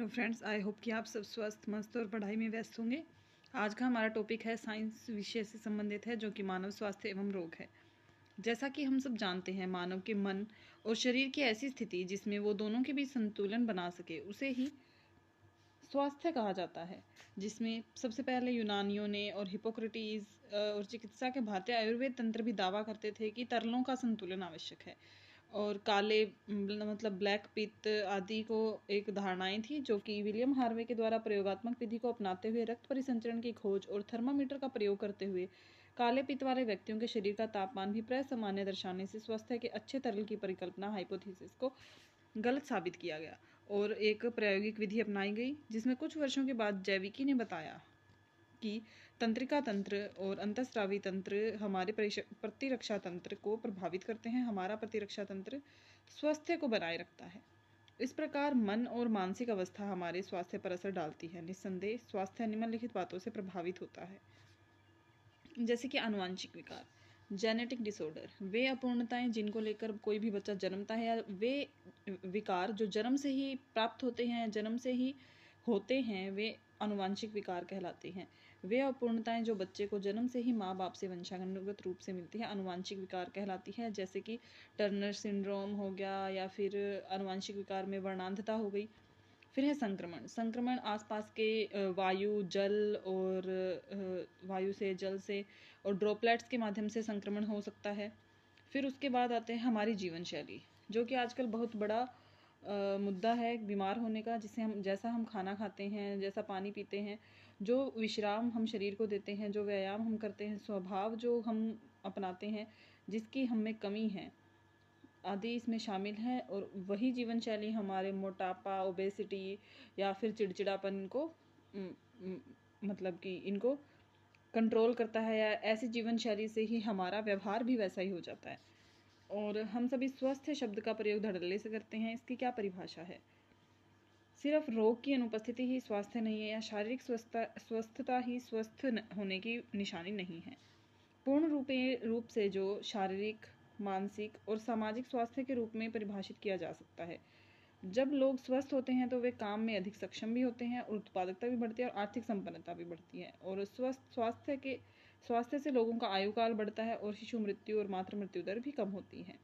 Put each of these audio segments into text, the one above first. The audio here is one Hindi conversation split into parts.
हेलो फ्रेंड्स, आई होप कि आप सब स्वस्थ मस्त और पढ़ाई में व्यस्त होंगे। आज का हमारा टॉपिक है साइंस विषय से संबंधित है, जो कि मानव स्वास्थ्य एवं रोग है। जैसा कि हम सब जानते हैं, मानव के मन और शरीर की ऐसी स्थिति जिसमें वो दोनों के बीच संतुलन बना सके उसे ही स्वास्थ्य कहा जाता है। जिसमें सबसे पहले यूनानियों ने और हिपोक्रेटिस और चिकित्सा के भारतीय आयुर्वेद तंत्र भी दावा करते थे कि तरलों का संतुलन आवश्यक है, और काले मतलब ब्लैक पित्त आदि को एक धारणाएं थी, जो कि विलियम हार्वे के द्वारा प्रयोगात्मक विधि को अपनाते हुए रक्त परिसंचरण की खोज और थर्मामीटर का प्रयोग करते हुए काले पित्त वाले व्यक्तियों के शरीर का तापमान भी प्रसामान्य दर्शाने से स्वास्थ्य के अच्छे तरल की परिकल्पना हाइपोथेसिस को गलत साबित किया गया और एक प्रायोगिक विधि अपनाई गई, जिसमें कुछ वर्षों के बाद जैविकी ने बताया कि तंत्रिका तंत्र और अंतःस्रावी तंत्र हमारे प्रतिरक्षा तंत्र को प्रभावित करते हैं। हमारा प्रतिरक्षा तंत्र स्वास्थ्य को बनाए रखता है। इस प्रकार मन और मानसिक अवस्था हमारे स्वास्थ्य पर असर डालती है। निस्संदेह स्वास्थ्य निम्नलिखित बातों से प्रभावित होता है, जैसे कि आनुवांशिक विकार, जेनेटिक डिसऑर्डर, वे अपूर्णताएं जिनको लेकर कोई भी बच्चा जन्मता है, या वे विकार जो जन्म से ही प्राप्त होते हैं, जन्म से ही होते हैं, वे आनुवांशिक विकार कहलाते हैं। वे अपूर्णताएं जो बच्चे को जन्म से ही माँ बाप से वंशानुगत रूप से मिलती है, आनुवांशिक विकार कहलाती है। जैसे कि टर्नर सिंड्रोम हो गया, या फिर आनुवांशिक विकार में वर्णांधता हो गई। फिर है संक्रमण। संक्रमण आसपास के वायु, जल और वायु से, जल से और ड्रॉपलेट्स के माध्यम से संक्रमण हो सकता है। फिर उसके बाद आते हैं हमारी जीवन शैली, जो कि आजकल बहुत बड़ा मुद्दा है बीमार होने का। जिसे हम जैसा हम खाना खाते हैं, जैसा पानी पीते हैं, जो विश्राम हम शरीर को देते हैं, जो व्यायाम हम करते हैं, स्वभाव जो हम अपनाते हैं, जिसकी हम में कमी है आदि इसमें शामिल है। और वही जीवन शैली हमारे मोटापा, ओबेसिटी या फिर चिड़चिड़ापन को मतलब कि इनको कंट्रोल करता है, या ऐसी जीवन शैली से ही हमारा व्यवहार भी वैसा ही हो जाता है। और हम सभी स्वस्थ शब्द का प्रयोग धड़ल्ले से करते हैं। इसकी क्या परिभाषा है? सिर्फ रोग की अनुपस्थिति ही स्वास्थ्य नहीं है, या शारीरिक स्वस्थता ही स्वस्थ होने की निशानी नहीं है। पूर्ण रूप से जो शारीरिक, मानसिक और सामाजिक स्वास्थ्य के रूप में परिभाषित किया जा सकता है। जब लोग स्वस्थ होते हैं तो वे काम में अधिक सक्षम भी होते हैं, और उत्पादकता भी बढ़ती है, और आर्थिक संपन्नता भी बढ़ती है। और स्वास्थ्य से लोगों का आयु काल बढ़ता है, और शिशु मृत्यु और मातृ मृत्यु दर भी कम होती है।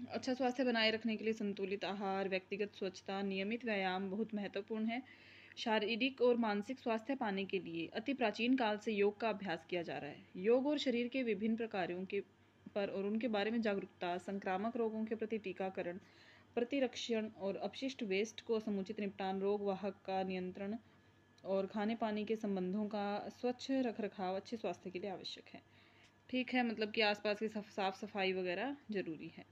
अच्छा स्वास्थ्य बनाए रखने के लिए संतुलित आहार, व्यक्तिगत स्वच्छता, नियमित व्यायाम बहुत महत्वपूर्ण है। शारीरिक और मानसिक स्वास्थ्य पाने के लिए अति प्राचीन काल से योग का अभ्यास किया जा रहा है। योग और शरीर के विभिन्न प्रकारों के पर और उनके बारे में जागरूकता, संक्रामक रोगों के प्रति टीकाकरण, प्रतिरक्षण और अपशिष्ट वेस्ट को समुचित निपटान, रोग वाहक का नियंत्रण और खाने पानी के संबंधों का स्वच्छ रखरखाव अच्छे स्वास्थ्य के लिए आवश्यक है। ठीक है, मतलब कि आसपास की साफ सफाई वगैरह जरूरी है।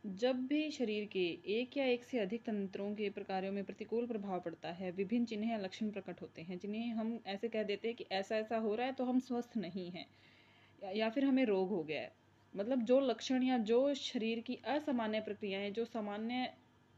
जब भी शरीर के एक या एक से अधिक तंत्रों के प्रकारों में प्रतिकूल प्रभाव पड़ता है, विभिन्न चिन्ह या लक्षण प्रकट होते हैं, जिन्हें हम ऐसे कह देते हैं कि ऐसा ऐसा हो रहा है तो हम स्वस्थ नहीं हैं, या फिर हमें रोग हो गया है। मतलब जो लक्षण या जो शरीर की असामान्य प्रक्रियाएं जो सामान्य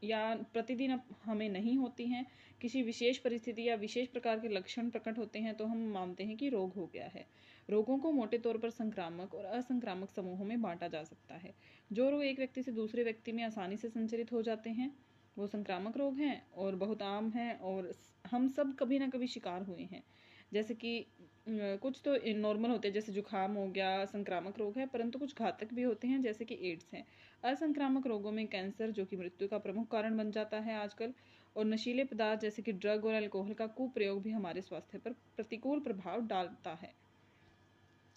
या प्रतिदिन हमें नहीं होती हैं, किसी विशेष परिस्थिति या विशेष प्रकार के लक्षण प्रकट होते हैं, तो हम मानते हैं कि रोग हो गया है। रोगों को मोटे तौर पर संक्रामक और असंक्रामक समूहों में बांटा जा सकता है। जो रोग एक व्यक्ति से दूसरे व्यक्ति में आसानी से संचरित हो जाते हैं वो संक्रामक रोग हैं और बहुत आम हैं, और हम सब कभी ना कभी शिकार हुए हैं। जैसे कि कुछ तो नॉर्मल होते हैं, जैसे जुकाम हो गया, संक्रामक रोग है, परंतु कुछ घातक भी होते हैं, जैसे कि एड्स हैं। असंक्रामक रोगों में कैंसर, जो कि मृत्यु का प्रमुख कारण बन जाता है आजकल, और नशीले पदार्थ जैसे कि ड्रग और अल्कोहल का कुप्रयोग भी हमारे स्वास्थ्य पर प्रतिकूल प्रभाव डालता है,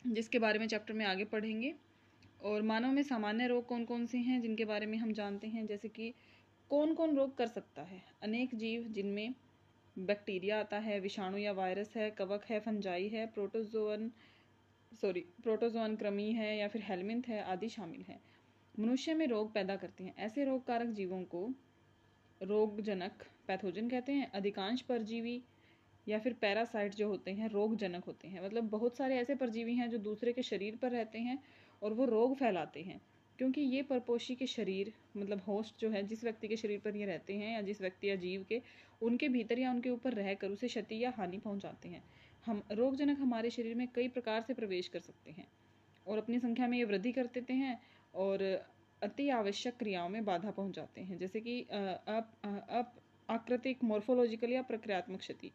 जिसके बारे में चैप्टर में आगे पढ़ेंगे। और मानव में सामान्य रोग कौन कौन से हैं जिनके बारे में हम जानते हैं, जैसे कि कौन कौन रोग कर सकता है। अनेक जीव, जिनमें बैक्टीरिया आता है, विषाणु या वायरस है, कवक है, फंजाई है, प्रोटोजोअन कृमि है, या फिर हेलमिंथ है आदि शामिल हैं, मनुष्य में रोग पैदा करते हैं। ऐसे रोग कारक जीवों को रोगजनक पैथोजन कहते हैं। अधिकांश परजीवी या फिर पैरासाइट जो होते हैं रोगजनक होते हैं। मतलब बहुत सारे ऐसे परजीवी हैं जो दूसरे के शरीर पर रहते हैं और वो रोग फैलाते हैं, क्योंकि ये परपोषी के शरीर, मतलब होस्ट जो है, जिस व्यक्ति के शरीर पर ये रहते हैं, या जिस व्यक्ति या जीव के, उनके भीतर या उनके ऊपर रहकर उसे क्षति या हानि पहुंचाते हैं। हम रोगजनक हमारे शरीर में कई प्रकार से प्रवेश कर सकते हैं और अपनी संख्या में ये वृद्धि कर देते हैं, और अति आवश्यक क्रियाओं में बाधा पहुंचाते हैं, जैसे कि आकृतिक मॉर्फोलॉजिकल या प्रक्रियात्मक क्षति।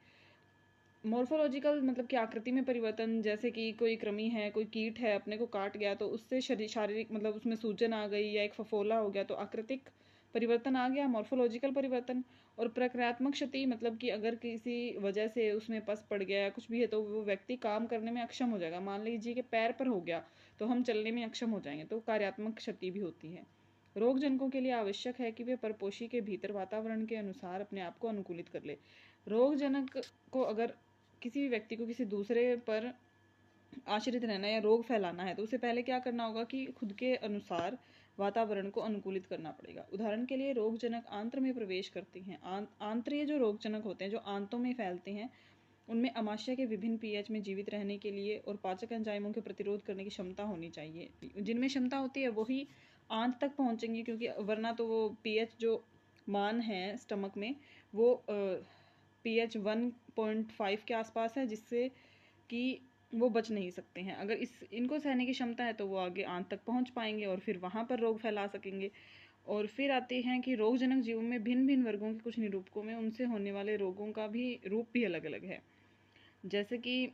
मॉर्फोलॉजिकल मतलब कि आकृति में परिवर्तन, जैसे कि कोई कृमि है, कोई कीट है, अपने को काट गया तो उससे शारीरिक मतलब उसमें सूजन आ गई या एक फफोला हो गया तो आकृतिक परिवर्तन आ गया, मॉर्फोलॉजिकल परिवर्तन। और प्रक्रियात्मक क्षति मतलब कि अगर किसी वजह से उसमें पस पड़ गया या कुछ भी है तो वो व्यक्ति काम करने में अक्षम हो जाएगा। मान लीजिए कि पैर पर हो गया तो हम चलने में अक्षम हो जाएंगे, तो कार्यात्मक क्षति भी होती है। रोग जनकों के लिए आवश्यक है कि वे परपोषी के भीतर वातावरण के अनुसार अपने आप को अनुकूलित कर ले। रोग जनक को अगर किसी भी व्यक्ति को किसी दूसरे पर आश्रित रहना या रोग फैलाना है तो उसे पहले क्या करना होगा कि खुद के अनुसार वातावरण को अनुकूलित करना पड़ेगा। उदाहरण के लिए रोगजनक आंत्र में प्रवेश करते हैं। आंत्रीय जो रोगजनक होते हैं जो आंतों में फैलते हैं, उनमें अमाशय के विभिन्न पीएच में जीवित रहने के लिए और पाचक एंजाइमों के प्रतिरोध करने की क्षमता होनी चाहिए। जिनमें क्षमता होती है वही आंत तक पहुंचेंगे, क्योंकि वरना तो वो पीएच जो मान है स्टमक में वो पीएच 1.5 के आसपास है, जिससे कि वो बच नहीं सकते हैं। अगर इनको सहने की क्षमता है तो वो आगे आंत तक पहुंच पाएंगे और फिर वहां पर रोग फैला सकेंगे। और फिर आते हैं कि रोगजनक जीवों में भिन्न भिन्न वर्गों के कुछ निरूपकों में उनसे होने वाले रोगों का भी रूप भी अलग अलग है। जैसे कि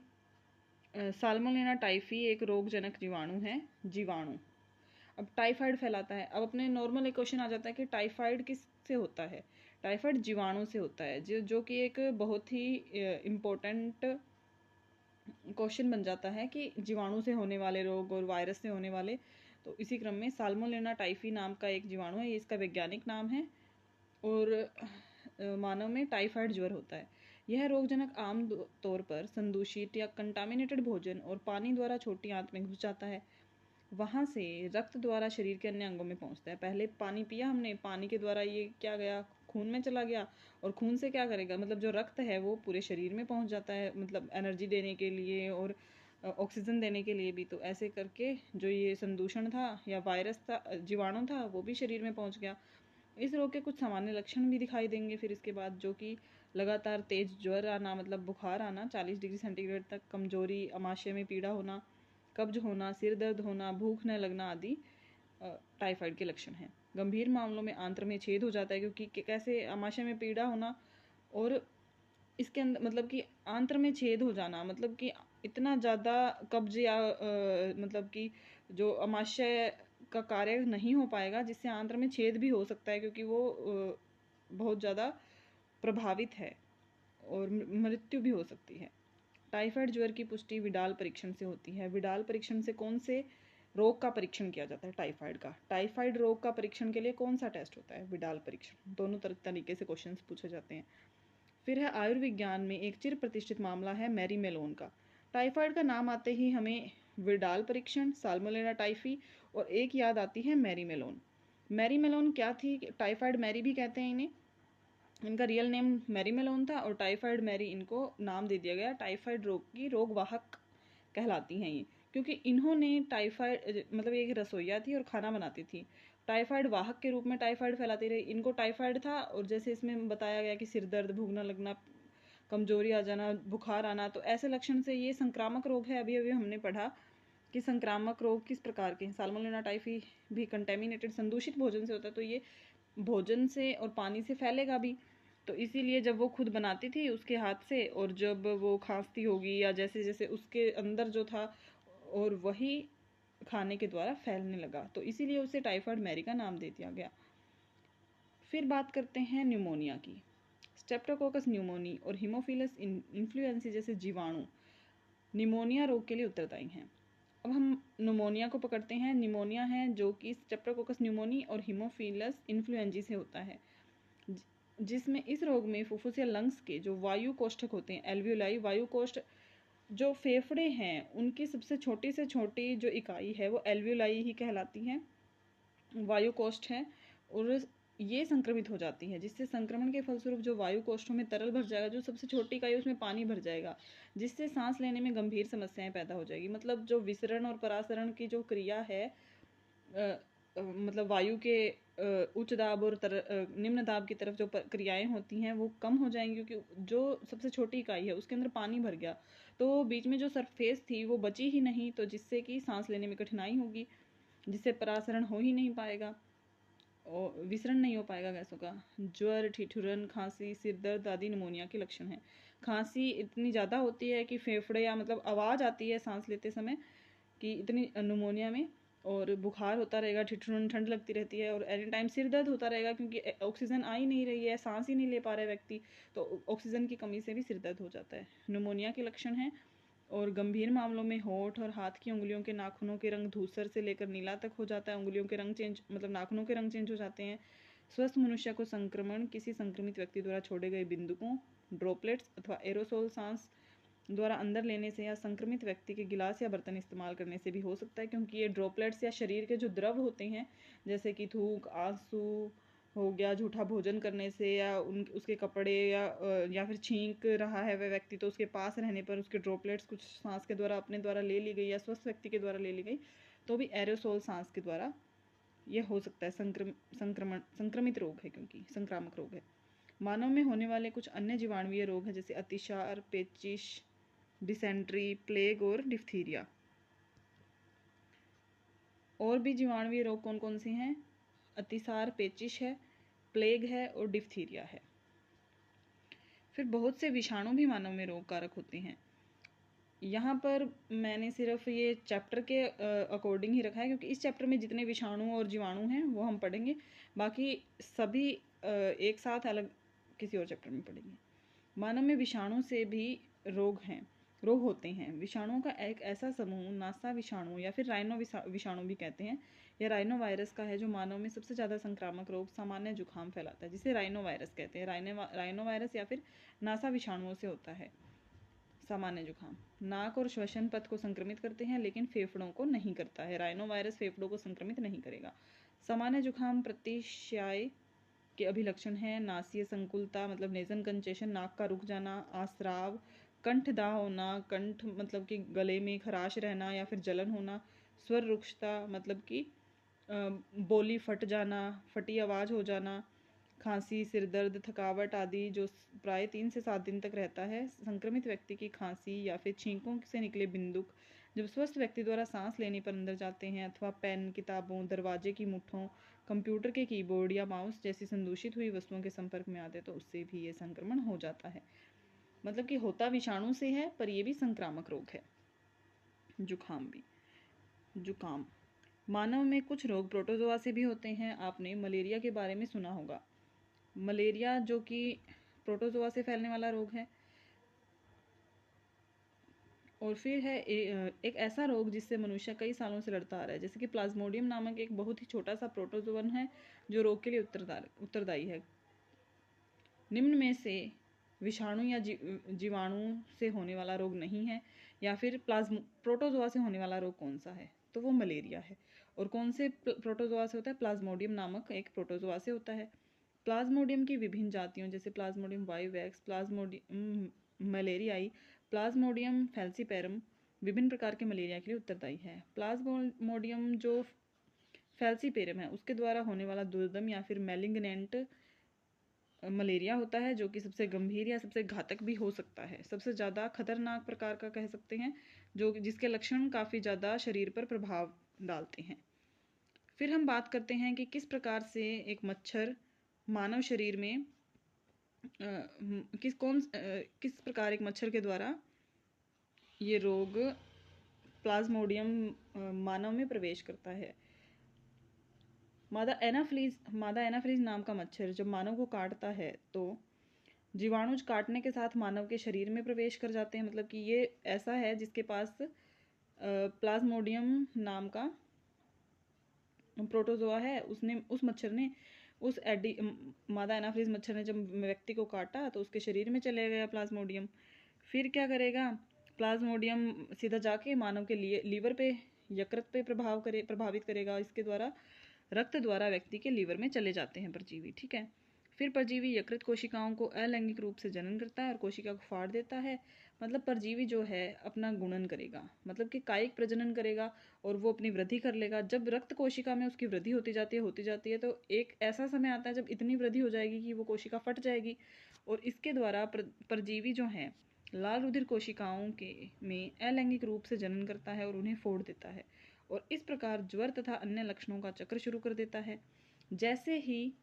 साल्मोनेला टाइफी एक रोगजनक जीवाणु है। अब टाइफाइड फैलाता है। अब अपने नॉर्मल एक क्वेश्चन आ जाता है कि टाइफाइड किससे होता है। टाइफाइड जीवाणु से होता है, जो कि एक बहुत ही इम्पोर्टेंट क्वेश्चन बन जाता है कि जीवाणु से होने वाले रोग और वायरस से होने वाले। तो इसी क्रम में साल्मोनेला टाइफी नाम का एक जीवाणु है, ये इसका वैज्ञानिक नाम है। और मानव में टाइफाइड ज्वर होता है। यह रोगजनक आम तौर पर संदूषित या कंटामिनेटेड भोजन और पानी द्वारा छोटी आंत में घुस जाता है, वहां से रक्त द्वारा शरीर के अन्य अंगों में पहुंचता है। पहले पानी पिया हमने, पानी के द्वारा ये क्या गया, खून में चला गया, और खून से क्या करेगा, मतलब जो रक्त है वो पूरे शरीर में पहुंच जाता है, मतलब एनर्जी देने के लिए और ऑक्सीजन देने के लिए भी। तो ऐसे करके जो ये संदूषण था या वायरस था, जीवाणु था, वो भी शरीर में पहुंच गया। इस रोग के कुछ सामान्य लक्षण भी दिखाई देंगे फिर इसके बाद, जो कि लगातार तेज ज्वर आना, मतलब बुखार आना 40 डिग्री सेंटीग्रेड तक, कमजोरी, अमाशय में पीड़ा होना, कब्ज होना, सिर दर्द होना, भूख न लगना आदि टाइफाइड के लक्षण हैं। गंभीर मामलों में आंत्र में छेद हो जाता है, क्योंकि कैसे अमाशय में पीड़ा होना और इसके अंदर मतलब कि आंत्र में छेद हो जाना, मतलब कि इतना ज़्यादा कब्ज या मतलब कि जो अमाशय का कार्य नहीं हो पाएगा, जिससे आंत्र में छेद भी हो सकता है, क्योंकि वो बहुत ज़्यादा प्रभावित है और मृत्यु भी हो सकती है। टाइफाइड ज्वर की पुष्टि विडाल परीक्षण से होती है। विडाल परीक्षण से कौन से रोग का परीक्षण किया जाता है, टाइफाइड का। टाइफाइड रोग का परीक्षण के लिए कौन सा टेस्ट होता है, विडाल परीक्षण। दोनों तरीके से क्वेश्चंस पूछे जाते हैं। फिर है आयुर्विज्ञान में एक चिर प्रतिष्ठित मामला है मैरी मेलोन का। टाइफाइड का नाम आते ही हमें विडाल परीक्षण, साल्मोनेला टाइफी और एक याद आती है मैरी मेलोन। मैरी मेलोन क्या थी, टाइफाइड मैरी भी कहते हैं इन्हें, इनका रियल नेम मैरी मेलोन था और टाइफाइड मैरी इनको नाम दे दिया गया। टाइफाइड रोग की रोगवाहक कहलाती हैं ये, क्योंकि इन्होंने टाइफाइड मतलब एक रसोइया थी और खाना बनाती थी, टाइफाइड वाहक के रूप में टाइफाइड फैलाती रही। इनको टाइफाइड था और जैसे इसमें बताया गया कि सिर दर्द, भूख न लगना, कमजोरी आ जाना, बुखार आना, तो ऐसे लक्षण से ये संक्रामक रोग है। अभी अभी हमने पढ़ा कि संक्रामक रोग किस प्रकार के हैं। साल्मोनेला टाइफी भी कंटेमिनेटेड संदूषित भोजन से होता है, तो ये भोजन से और पानी से फैलेगा भी। तो इसीलिए जब वो खुद बनाती थी उसके हाथ से, और जब वो खांसती होगी या जैसे जैसे उसके अंदर जो था और वही खाने के द्वारा फैलने लगा, तो इसीलिए उसे टाइफाइड मैरी का नाम दे दिया गया। फिर बात करते हैं न्यूमोनिया की। स्ट्रेप्टोकोकस न्यूमोनी और हीमोफिलस इन्फ्लुएंसी जैसे जीवाणु निमोनिया रोग के लिए उत्तरदायी हैं। अब हम निमोनिया को पकड़ते हैं। निमोनिया है जो कि स्ट्रेप्टोकोकस न्यूमोनी और हीमोफिलस इन्फ्लुएंजी से होता है, जिसमें इस रोग में फुफ्फुस या लंग्स के जो वायु कोष्ठक होते हैं, एल्वियोलाई वायु कोष्ठ, जो फेफड़े हैं उनकी सबसे छोटी से छोटी जो इकाई है वो एल्वियोलाई ही कहलाती है, वायु कोष्ठ है, और ये संक्रमित हो जाती है, जिससे संक्रमण के फलस्वरूप जो वायु कोष्ठों में तरल भर जाएगा, जो सबसे छोटी इकाई उसमें पानी भर जाएगा, जिससे सांस लेने में गंभीर समस्याएं पैदा हो जाएगी। मतलब जो विसरण और परासरण की जो क्रिया है, मतलब वायु के उच्च दाब और निम्न दाब की तरफ जो क्रियाएं होती हैं वो कम हो जाएंगी, क्योंकि जो सबसे छोटी इकाई है उसके अंदर पानी भर गया, तो बीच में जो सरफेस थी वो बची ही नहीं, तो जिससे कि सांस लेने में कठिनाई होगी, जिससे परासरण हो ही नहीं पाएगा। और विसरण नहीं हो पाएगा गैसों का। ज्वर, ठिठुरन, खांसी, सिर दर्द आदि निमोनिया के लक्षण हैं। खांसी इतनी ज़्यादा होती है कि फेफड़े या मतलब आवाज़ आती है सांस लेते समय कि इतनी निमोनिया में, और बुखार होता रहेगा, ठिठुरन, ठंड लगती रहती है, और एनी टाइम सिर दर्द होता रहेगा क्योंकि ऑक्सीजन आ ही नहीं रही है, सांस ही नहीं ले पा रहा है व्यक्ति, तो ऑक्सीजन की कमी से भी सिर दर्द हो जाता है। निमोनिया के लक्षण हैं। और गंभीर मामलों में होंठ और हाथ की उंगलियों के नाखूनों के रंग धूसर से लेकर नीला तक हो जाता है। उंगलियों के रंग चेंज, मतलब नाखूनों के रंग चेंज हो जाते हैं। स्वस्थ मनुष्य को संक्रमण किसी संक्रमित व्यक्ति द्वारा छोड़े गए बिंदुकों, ड्रॉपलेट्स अथवा एरोसोल सांस द्वारा अंदर लेने से या संक्रमित व्यक्ति के गिलास या बर्तन इस्तेमाल करने से भी हो सकता है, क्योंकि ये ड्रॉपलेट्स या शरीर के जो द्रव होते हैं, जैसे कि थूक, आंसू हो गया, झूठा भोजन करने से, या उसके कपड़े या फिर छींक रहा है वह व्यक्ति, तो उसके पास रहने पर उसके ड्रॉपलेट्स कुछ सांस के द्वारा अपने द्वारा ले ली गई या स्वस्थ व्यक्ति के द्वारा ले ली गई, तो भी एरोसोल सांस के द्वारा ये हो सकता है। संक्रमित रोग है, क्योंकि संक्रामक रोग है। मानव में होने वाले कुछ अन्य जीवाणुवीय रोग हैं, जैसे अतिसार, पेचिश, डिसेंट्री, प्लेग और डिप्थीरिया। और भी जीवाणुवीय रोग कौन कौन से हैं? अतिसार, पेचिश है, प्लेग है और डिप्थीरिया है। फिर बहुत से विषाणु भी मानव में रोग कारक होते हैं। यहाँ पर मैंने सिर्फ ये चैप्टर के अकॉर्डिंग ही रखा है, क्योंकि इस चैप्टर में जितने विषाणु और जीवाणु हैं वो हम पढ़ेंगे, बाकी सभी एक साथ अलग किसी और चैप्टर में पढ़ेंगे। मानव में विषाणु से भी रोग होते हैं। विषाणुओं का एक ऐसा समूह नासा विषाणु या फिर राइनो विषाणु भी कहते हैं, या राइनो वायरस का है, जो मानव में सबसे ज़्यादा संक्रामक रोग सामान्य जुकाम फैलाता है, जिसे राइनो वायरस कहते हैं। राइनो वायरस या फिर नासा विषाणुओं से होता है सामान्य जुकाम। नाक और श्वसन पथ को संक्रमित करते हैं, लेकिन फेफड़ों को नहीं करता है। राइनो वायरस फेफड़ों को संक्रमित नहीं करेगा। सामान्य जुकाम प्रतिशय के अभिलक्षण हैं नासीय संकुलता, मतलब नेजन कंजेशन, नाक का रुक जाना, आस्राव, कंठदाह होना, कंठ मतलब कि गले में खराश रहना या फिर जलन होना, स्वर रुक्षता मतलब कि बोली फट जाना, फटी आवाज़ हो जाना, खांसी, सिर दर्द, थकावट आदि, जो प्राय 3 से 7 दिन तक रहता है। संक्रमित व्यक्ति की खांसी या फिर छींकों से निकले बिंदुक जब स्वस्थ व्यक्ति द्वारा सांस लेने पर अंदर जाते हैं, अथवा पेन, किताबों, दरवाजे की मुठों, कंप्यूटर के कीबोर्ड या माउस जैसी संदूषित हुई वस्तुओं के संपर्क में आते, तो उससे भी ये संक्रमण हो जाता है। मतलब कि होता विषाणु से है, पर ये भी संक्रामक रोग है। जुकाम मानव में कुछ रोग प्रोटोजोआ से भी होते हैं। आपने मलेरिया के बारे में सुना होगा। मलेरिया जो कि प्रोटोजोआ से फैलने वाला रोग है। और फिर है एक ऐसा रोग जिससे मनुष्य कई सालों से लड़ता आ रहा है, जैसे कि प्लाज्मोडियम नामक एक बहुत ही छोटा सा प्रोटोजोवन है जो रोग के लिए उत्तरदायी है। निम्न में से विषाणु या जीवाणु से होने वाला रोग नहीं है, या फिर प्रोटोजोआ से होने वाला रोग कौन सा है? तो वो मलेरिया है। और कौन से प्रोटोजोआ से होता है? प्लाज्मोडियम नामक एक प्रोटोजोआ से होता है। प्लाज्मोडियम की विभिन्न जातियों, जैसे प्लाज्मोडियम वाइवैक्स, प्लाज्मोडियम मलेरियाई, प्लाज्मोडियम फैल्सीपेरम, विभिन्न प्रकार के मलेरिया के लिए उत्तरदायी है। प्लाज्मोडियम जो फैल्सीपेरम है, उसके द्वारा होने वाला दुर्दम या फिर मैलिग्नेंट मलेरिया होता है, जो कि सबसे गंभीर या सबसे घातक भी हो सकता है। सबसे ज़्यादा खतरनाक प्रकार का कह सकते हैं, जिसके लक्षण काफ़ी ज़्यादा शरीर पर प्रभाव डालते हैं। फिर हम बात करते हैं कि किस प्रकार से एक मच्छर मानव शरीर में किस प्रकार एक मच्छर के द्वारा ये रोग प्लाज्मोडियम मानव में प्रवेश करता है। मादा एनाफ्लीज नाम का मच्छर जब मानव को काटता है, तो जीवाणु काटने के साथ मानव के शरीर में प्रवेश कर जाते हैं। मतलब कि ये ऐसा है जिसके पास प्लाज्मोडियम नाम का प्रोटोजोआ है, उस मच्छर ने मादा एनाफ्लीज मच्छर ने जब व्यक्ति को काटा, तो उसके शरीर में चले गया प्लाज्मोडियम। फिर क्या करेगा? प्लाज्मोडियम सीधा जाके मानव के लीवर पे, यकृत पे प्रभावित करेगा। इसके द्वारा रक्त द्वारा व्यक्ति के लीवर में चले जाते हैं परजीवी। ठीक है। फिर परजीवी यकृत कोशिकाओं को अलैंगिक रूप से जनन करता है और कोशिका को फाड़ देता है। मतलब परजीवी जो है अपना गुणन करेगा, मतलब कि कायिक प्रजनन करेगा और वो अपनी वृद्धि कर लेगा। जब रक्त कोशिका में उसकी वृद्धि होती जाती है, तो एक ऐसा समय आता है जब इतनी वृद्धि हो जाएगी कि वो कोशिका फट जाएगी, और इसके द्वारा परजीवी जो है लाल रुधिर कोशिकाओं में अलैंगिक रूप से जनन करता है और उन्हें फोड़ देता है, और इस प्रकार ज्वर तथा अन्य लक्षणों का चक्र शुरू कर देता है। जैसे ही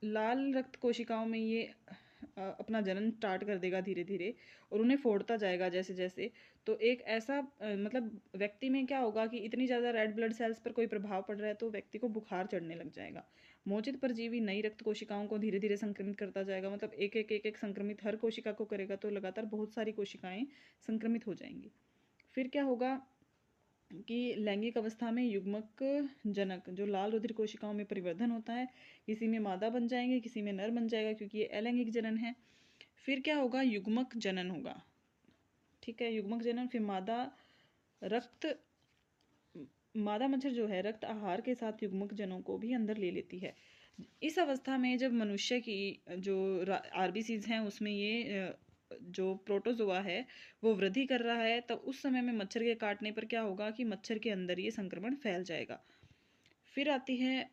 लाल रक्त कोशिकाओं में ये अपना जनन स्टार्ट कर देगा धीरे धीरे, और उन्हें फोड़ता जाएगा जैसे जैसे, तो एक ऐसा मतलब व्यक्ति में क्या होगा कि इतनी ज़्यादा रेड ब्लड सेल्स पर कोई प्रभाव पड़ रहा है तो व्यक्ति को बुखार चढ़ने लग जाएगा। मोचित परजीवी नई रक्त कोशिकाओं को धीरे धीरे संक्रमित करता जाएगा, मतलब एक एक संक्रमित हर कोशिका को करेगा तो लगातार बहुत सारी कोशिकाएं संक्रमित हो जाएंगी। फिर क्या होगा कि लैंगिक अवस्था में युग्मक जनक जो लाल रुधिर कोशिकाओं में परिवर्धन होता है, किसी में मादा बन जाएंगे, किसी में नर बन जाएगा, क्योंकि ये अलैंगिक जनन है। फिर क्या होगा, युग्मक जनन होगा, ठीक है, युग्मक जनन। फिर मादा मच्छर जो है रक्त आहार के साथ युग्मक जनों को भी अंदर ले लेती है। इस अवस्था में जब मनुष्य की जो आरबीसीज हैं उसमें ये जो प्रोटोजोआ है वो वृद्धि कर रहा है, तब उस समय में मच्छर के काटने पर क्या होगा कि मच्छर के अंदर ये संक्रमण फैल जाएगा। फिर आती है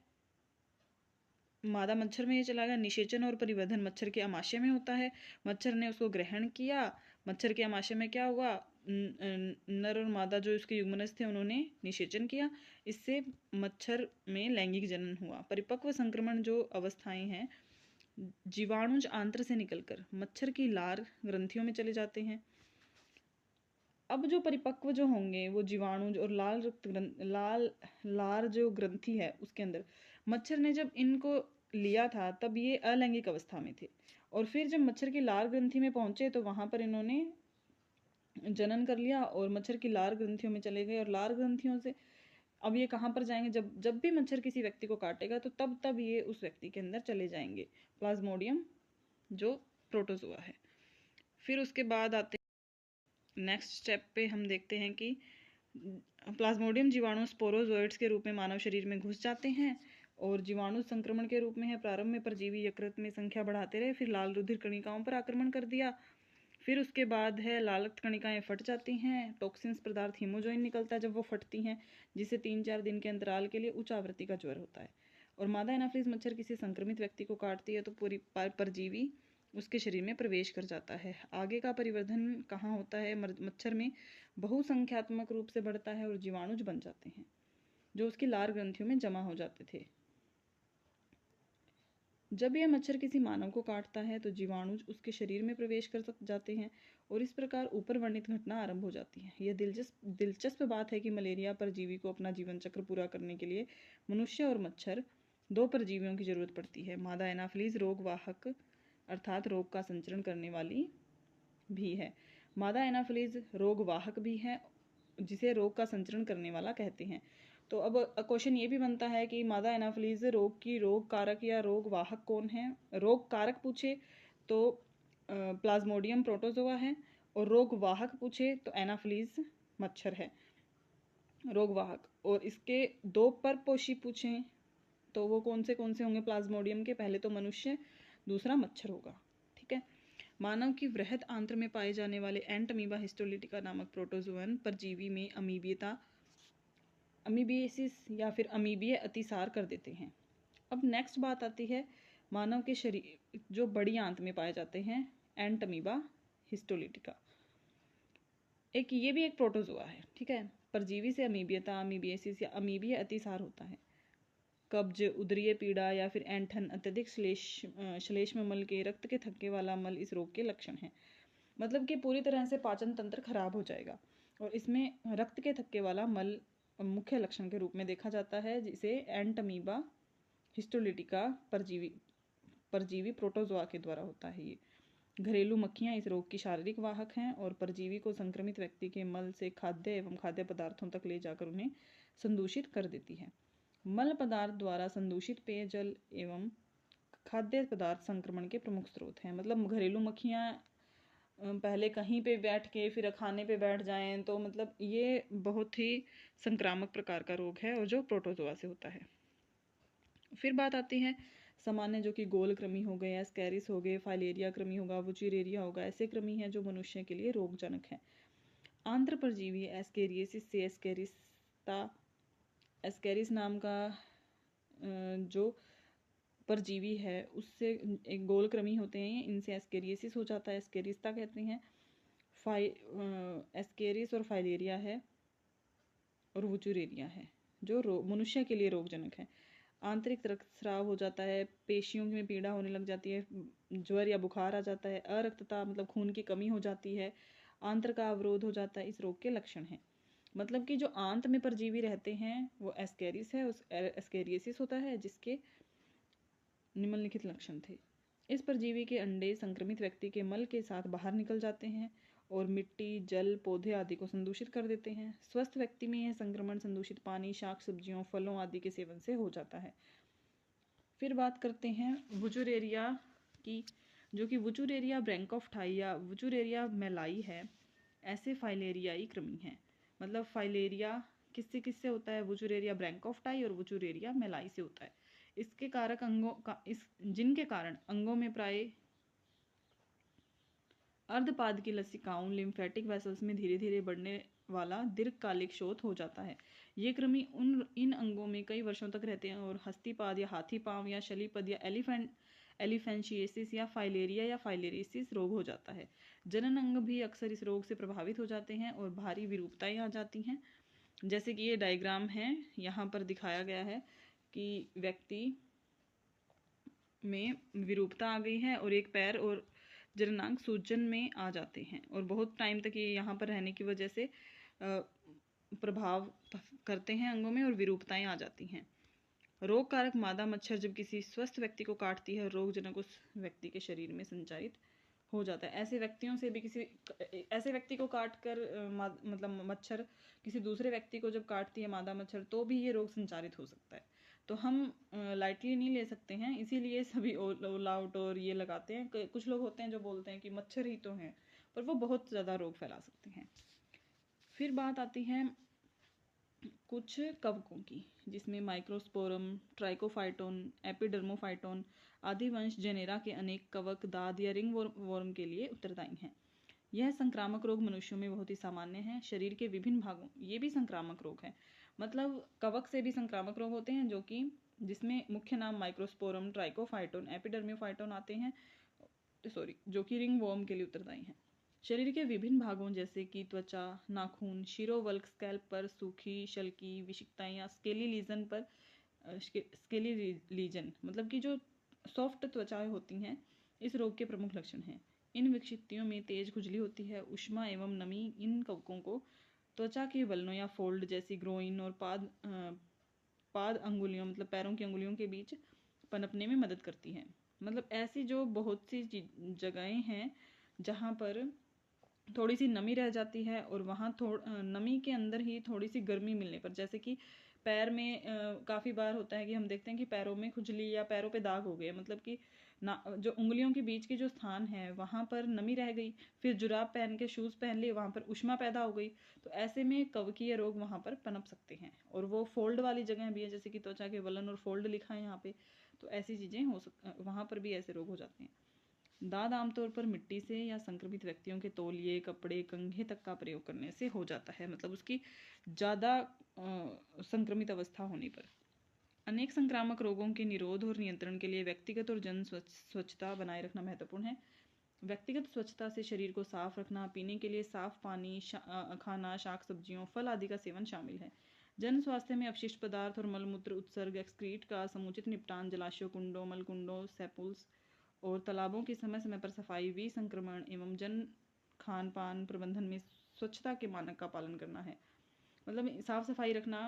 मादा मच्छर में, ये चला गया निषेचन और परिवर्धन मच्छर के आमाशय में होता है। मच्छर ने उसको ग्रहण किया, मच्छर के आमाशय में क्या हुआ, नर और मादा जो इसके युग्मनज थे उन्होंने निषेचन किया, इससे मच्छर में लैंगिक जनन हुआ। परिपक्व संक्रमण जो अवस्थाएं हैं, जीवाणुज आंत्र से निकलकर मच्छर की लार ग्रंथियों में चले जाते हैं। अब जो परिपक्व जो होंगे वो जीवाणुज और लार जो ग्रंथि है उसके अंदर मच्छर ने जब इनको लिया था तब ये अलैंगिक अवस्था में थे, और फिर जब मच्छर की लार ग्रंथि में पहुंचे तो वहां पर इन्होंने जनन कर लिया और मच्छर की लार ग्रंथियों में चले गए, और लार ग्रंथियों से अब ये कहाँ पर जाएंगे, जब जब भी मच्छर किसी व्यक्ति को काटेगा तो तब तब ये उस व्यक्ति के अंदर चले जाएंगे, प्लाज्मोडियम जो प्रोटोजोआ है। फिर उसके बाद आते नेक्स्ट स्टेप पे हम देखते हैं कि प्लाज्मोडियम जीवाणु स्पोरोजोइड्स के रूप में मानव शरीर में घुस जाते हैं और जीवाणु संक्रमण के रूप में है। प्रारंभ में परजीवी यकृत में संख्या बढ़ाते रहे, फिर लाल रुधिर कणिकाओं पर आक्रमण कर दिया। फिर उसके बाद है लाल रक्त कणिकाएं फट जाती हैं, टॉक्सिन्स पदार्थ हीमोजोइन निकलता है जब वो फटती हैं, जिससे 3-4 दिन के अंतराल के लिए उच्च आवृत्ति का ज्वर होता है। और मादा एनाफिलीज मच्छर किसी संक्रमित व्यक्ति को काटती है तो पूरी परजीवी उसके शरीर में प्रवेश कर जाता है। आगे का परिवर्धन कहाँ होता है, मच्छर में बहुसंख्यात्मक रूप से बढ़ता है और जीवाणुज बन जाते हैं जो उसकी लार ग्रंथियों में जमा हो जाते थे। जब यह मच्छर किसी मानव को काटता है तो जीवाणुज उसके शरीर में प्रवेश कर जाते हैं और इस प्रकार ऊपर वर्णित घटना आरंभ हो जाती है। यह दिलचस्प बात है कि मलेरिया परजीवी को अपना जीवन चक्र पूरा करने के लिए मनुष्य और मच्छर 2 परजीवियों की जरूरत पड़ती है। मादा एनाफिलीज रोगवाहक अर्थात रोग का संचरण करने वाली भी है। मादा एनाफिलीज रोगवाहक भी है जिसे रोग का संचरण करने वाला कहते हैं। तो अब क्वेश्चन ये भी बनता है कि मादा एनाफिलीज रोग की रोग कारक या रोग वाहक कौन है। रोग कारक पूछे तो प्लाज्मोडियम प्रोटोजोआ है, और रोग वाहक पूछे तो एनाफिलीज मच्छर है रोग वाहक। और इसके 2 परपोषी पूछें तो वो कौन से होंगे प्लाज्मोडियम के, पहले तो मनुष्य, दूसरा मच्छर होगा, ठीक है। मानव की वृहद आंत्र में पाए जाने वाले एंटमीबा हिस्टोलिटिका नामक प्रोटोजोअन परजीवी में अमीबिएसिस या फिर अमीबीय अतिसार कर देते हैं। अब नेक्स्ट बात आती है मानव के शरीर जो बड़ी आंत में पाए जाते हैं एंटमीबा हिस्टोलिटिका, एक ये भी एक प्रोटोजोआ है, ठीक है। परजीवी से अमीबियता, अमीबिएसिस या अमीबीय अतिसार होता है। कब्ज, उदरीय पीड़ा या फिर ऐंठन, अत्यधिक श्लेष्म मल के रक्त के थक्के वाला मल इस रोग के लक्षण हैं। मतलब कि पूरी तरह से पाचन तंत्र खराब हो जाएगा और इसमें रक्त के थक्के वाला मल मुख्य लक्षण के रूप में देखा जाता है, जिसे एंटमीबा हिस्टोलिटिका परजीवी प्रोटोजोआ के द्वारा होता है। ये घरेलू मक्खियां इस रोग की शारीरिक वाहक हैं और परजीवी को संक्रमित व्यक्ति के मल से खाद्य एवं खाद्य पदार्थों तक ले जाकर उन्हें संदूषित कर देती है। मल पदार्थ द्वारा संदूषित पेयजल एवं खाद्य पदार्थ संक्रमण के प्रमुख स्रोत हैं। मतलब घरेलू मक्खियाँ पहले कहीं पे बैठ के फिर खाने पे बैठ जाएं तो मतलब ये बहुत ही संक्रामक प्रकार का रोग है और जो प्रोटोजोआ से होता है। फिर बात आती है सामान्य जो कि गोल कृमि हो गए, एस्केरिस हो गए, फाइलेरिया कृमि होगा, वुचुरेरिया होगा, ऐसे कृमि हैं जो मनुष्य के लिए रोगजनक हैं। आंत्र परजीवी एस्केरियसिस से एस्केरिस नाम का जो परजीवी है उससे एक गोल कृमि होते हैं, इनसे एस्केरियसिस हो जाता है, एस्केरिस्ता कहते हैं। एस्केरिस और फाइलेरिया है और वुचुरेरिया है जो मनुष्य के लिए रोगजनक है। आंतरिक रक्तस्राव हो जाता है, पेशियों में पीड़ा होने लग जाती है, ज्वर या बुखार आ जाता है, अरक्तता मतलब खून की कमी हो जाती है, आंत्र का अवरोध हो जाता है, इस रोग के लक्षण हैं। मतलब कि जो आंत में परजीवी रहते हैं वो एस्केरिस है, उस एस्केरियसिस होता है, जिसके निम्नलिखित लक्षण थे। इस परजीवी के अंडे संक्रमित व्यक्ति के मल के साथ बाहर निकल जाते हैं और मिट्टी, जल, पौधे आदि को संदूषित कर देते हैं। स्वस्थ व्यक्ति में यह संक्रमण संदूषित पानी, शाक सब्जियों, फलों आदि के सेवन से हो जाता है। फिर बात करते हैं वुचुरेरिया की, जो कि वुचुरेरिया ब्रैंकोफ्टाई या वुचुरेरिया मेलाई है। ऐसे फाइलेरियाई कृमि हैं। मतलब फाइलेरिया किससे किससे होता है? वुचुरेरिया ब्रैंकोफ्टाई और वुचुरेरिया मेलाई से होता है। इसके कारक अंगों का जिनके कारण अंगों में प्राय अर्धपाद की लसिकाओं लिम्फेटिक वेसल्स में धीरे धीरे बढ़ने वाला दीर्घकालिक शोथ हो जाता है। ये कृमि इन अंगों में कई वर्षों तक रहते हैं और हस्तीपाद या हाथी पांव या शलीपद या एलिफेंशिएसिस या फाइलेरिसिस रोग हो जाता है। जनन अंग भी अक्सर इस रोग से प्रभावित हो जाते हैं और भारी विरूपताएं आ जाती हैं। जैसे कि ये डायग्राम है, यहाँ पर दिखाया गया है कि व्यक्ति में विरूपता आ गई है और एक पैर और जननांग सूजन में आ जाते हैं और बहुत टाइम तक ये यहाँ पर रहने की वजह से प्रभाव करते हैं अंगों में और विरूपताएं आ जाती हैं। रोग कारक मादा मच्छर जब किसी स्वस्थ व्यक्ति को काटती है, रोगजनक उस व्यक्ति के शरीर में संचारित हो जाता है। ऐसे व्यक्तियों से भी ऐसे व्यक्ति को काट कर मतलब मच्छर किसी दूसरे व्यक्ति को जब काटती है मादा मच्छर, तो भी ये रोग संचारित हो सकता है। तो हम लाइटली नहीं ले सकते हैं, इसीलिए सभी ऑल आउट और ये लगाते हैं। कुछ लोग होते हैं जो बोलते हैं कि मच्छर ही तो हैं, पर वो बहुत ज़्यादा रोग फैला सकते हैं। फिर बात आती है कुछ कवकों की, जिसमें माइक्रोस्पोरम, ट्राइकोफाइटोन, एपिडर्मोफाइटोन आदि वंश जेनेरा के अनेक कवक दाद या रिंग वॉर्म के लिए उत्तरदायी हैं। यह संक्रामक रोग मनुष्यों में बहुत ही सामान्य है। शरीर के विभिन्न भागों, ये भी संक्रामक रोग है, मतलब कवक से भी संक्रामक रोग होते हैं, जो कि जिसमें मुख्य नाम माइक्रोस्पोरम, ट्राइकोफाइटोन, एपिडर्मियोफाइटोन आते हैं, जो कि रिंग वॉर्म के लिए उत्तरदायी हैं। शरीर के विभिन्न भागों जैसे कि त्वचा, नाखून, शिरोवल्क, स्कैल्प पर सूखी शल्की विशिकताएं या स्केली लीजन मतलब कि जो सॉफ्ट त्वचाएं होती हैं, इस रोग के प्रमुख लक्षण हैं। इन विक्षिप्तियों में तेज खुजली होती है, उष्मा एवं नमी इन कवकों को त्वचा के वलनों या फोल्ड जैसी ग्रोइन और पाद अंगुलियों मतलब पैरों की अंगुलियों के बीच पनपने में मदद करती है। मतलब ऐसी जो बहुत सी जगहें हैं जहाँ पर थोड़ी सी नमी रह जाती है और वहाँ नमी के अंदर ही थोड़ी सी गर्मी मिलने पर, जैसे कि पैर में काफ़ी बार होता है कि हम देखते हैं कि पैरों में खुजली या पैरों पे दाग हो गए, मतलब कि जो उंगलियों के बीच के जो स्थान है वहाँ पर नमी रह गई, फिर जुराब पहन के शूज़ पहन लिए, वहाँ पर उष्मा पैदा हो गई, तो ऐसे में कवकीय रोग वहाँ पर पनप सकते हैं। और वो फोल्ड वाली जगह भी है, जैसे कि त्वचा के वलन और फोल्ड लिखा है यहाँ पे, तो ऐसी चीज़ें वहाँ पर भी ऐसे रोग हो जाते हैं। दाद आमतौर पर मिट्टी से या संक्रमित व्यक्तियों के तौलिए, कपड़े, कंघे तक का प्रयोग करने से हो जाता है, मतलब उसकी ज़्यादा संक्रमित अवस्था होने पर। अनेक संक्रामक रोगों के निरोध और नियंत्रण के लिए व्यक्तिगत और जन स्वच्छता बनाए रखना महत्वपूर्ण है। व्यक्तिगत स्वच्छता से शरीर को साफ रखना, पीने के लिए साफ पानी, खाना, शाक सब्जियों, फल आदि का सेवन शामिल है। जन स्वास्थ्य में अपशिष्ट पदार्थ और मलमूत्र उत्सर्ग एक्सक्रीट का समुचित निपटान, जलाशयों, कुंडों, मलकुंडों, सेपुल्स और तालाबों की समय समय पर सफाई, विसंक्रमण एवं जन खान पान प्रबंधन में स्वच्छता के मानक का पालन करना है। मतलब साफ सफाई रखना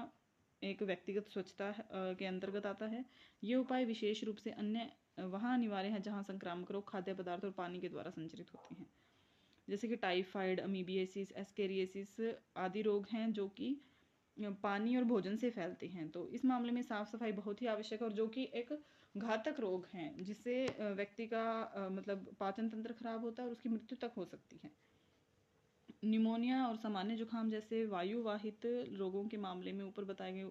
एक व्यक्तिगत स्वच्छता के अंतर्गत आता है। ये उपाय विशेष रूप से अन्य वहाँ अनिवार्य है जहाँ संक्रामक रोग खाद्य पदार्थ और पानी के द्वारा संचरित होते हैं, जैसे कि टाइफाइड, अमीबियासिस, एस्केरियासिस आदि रोग हैं जो कि पानी और भोजन से फैलते हैं। तो इस मामले में साफ सफाई बहुत ही आवश्यक है, और जो कि एक घातक रोग हैं जिससे व्यक्ति का मतलब पाचन तंत्र खराब होता है और उसकी मृत्यु तक हो सकती है। निमोनिया और सामान्य जुकाम जैसे वायुवाहित रोगों के मामले में ऊपर बताए गए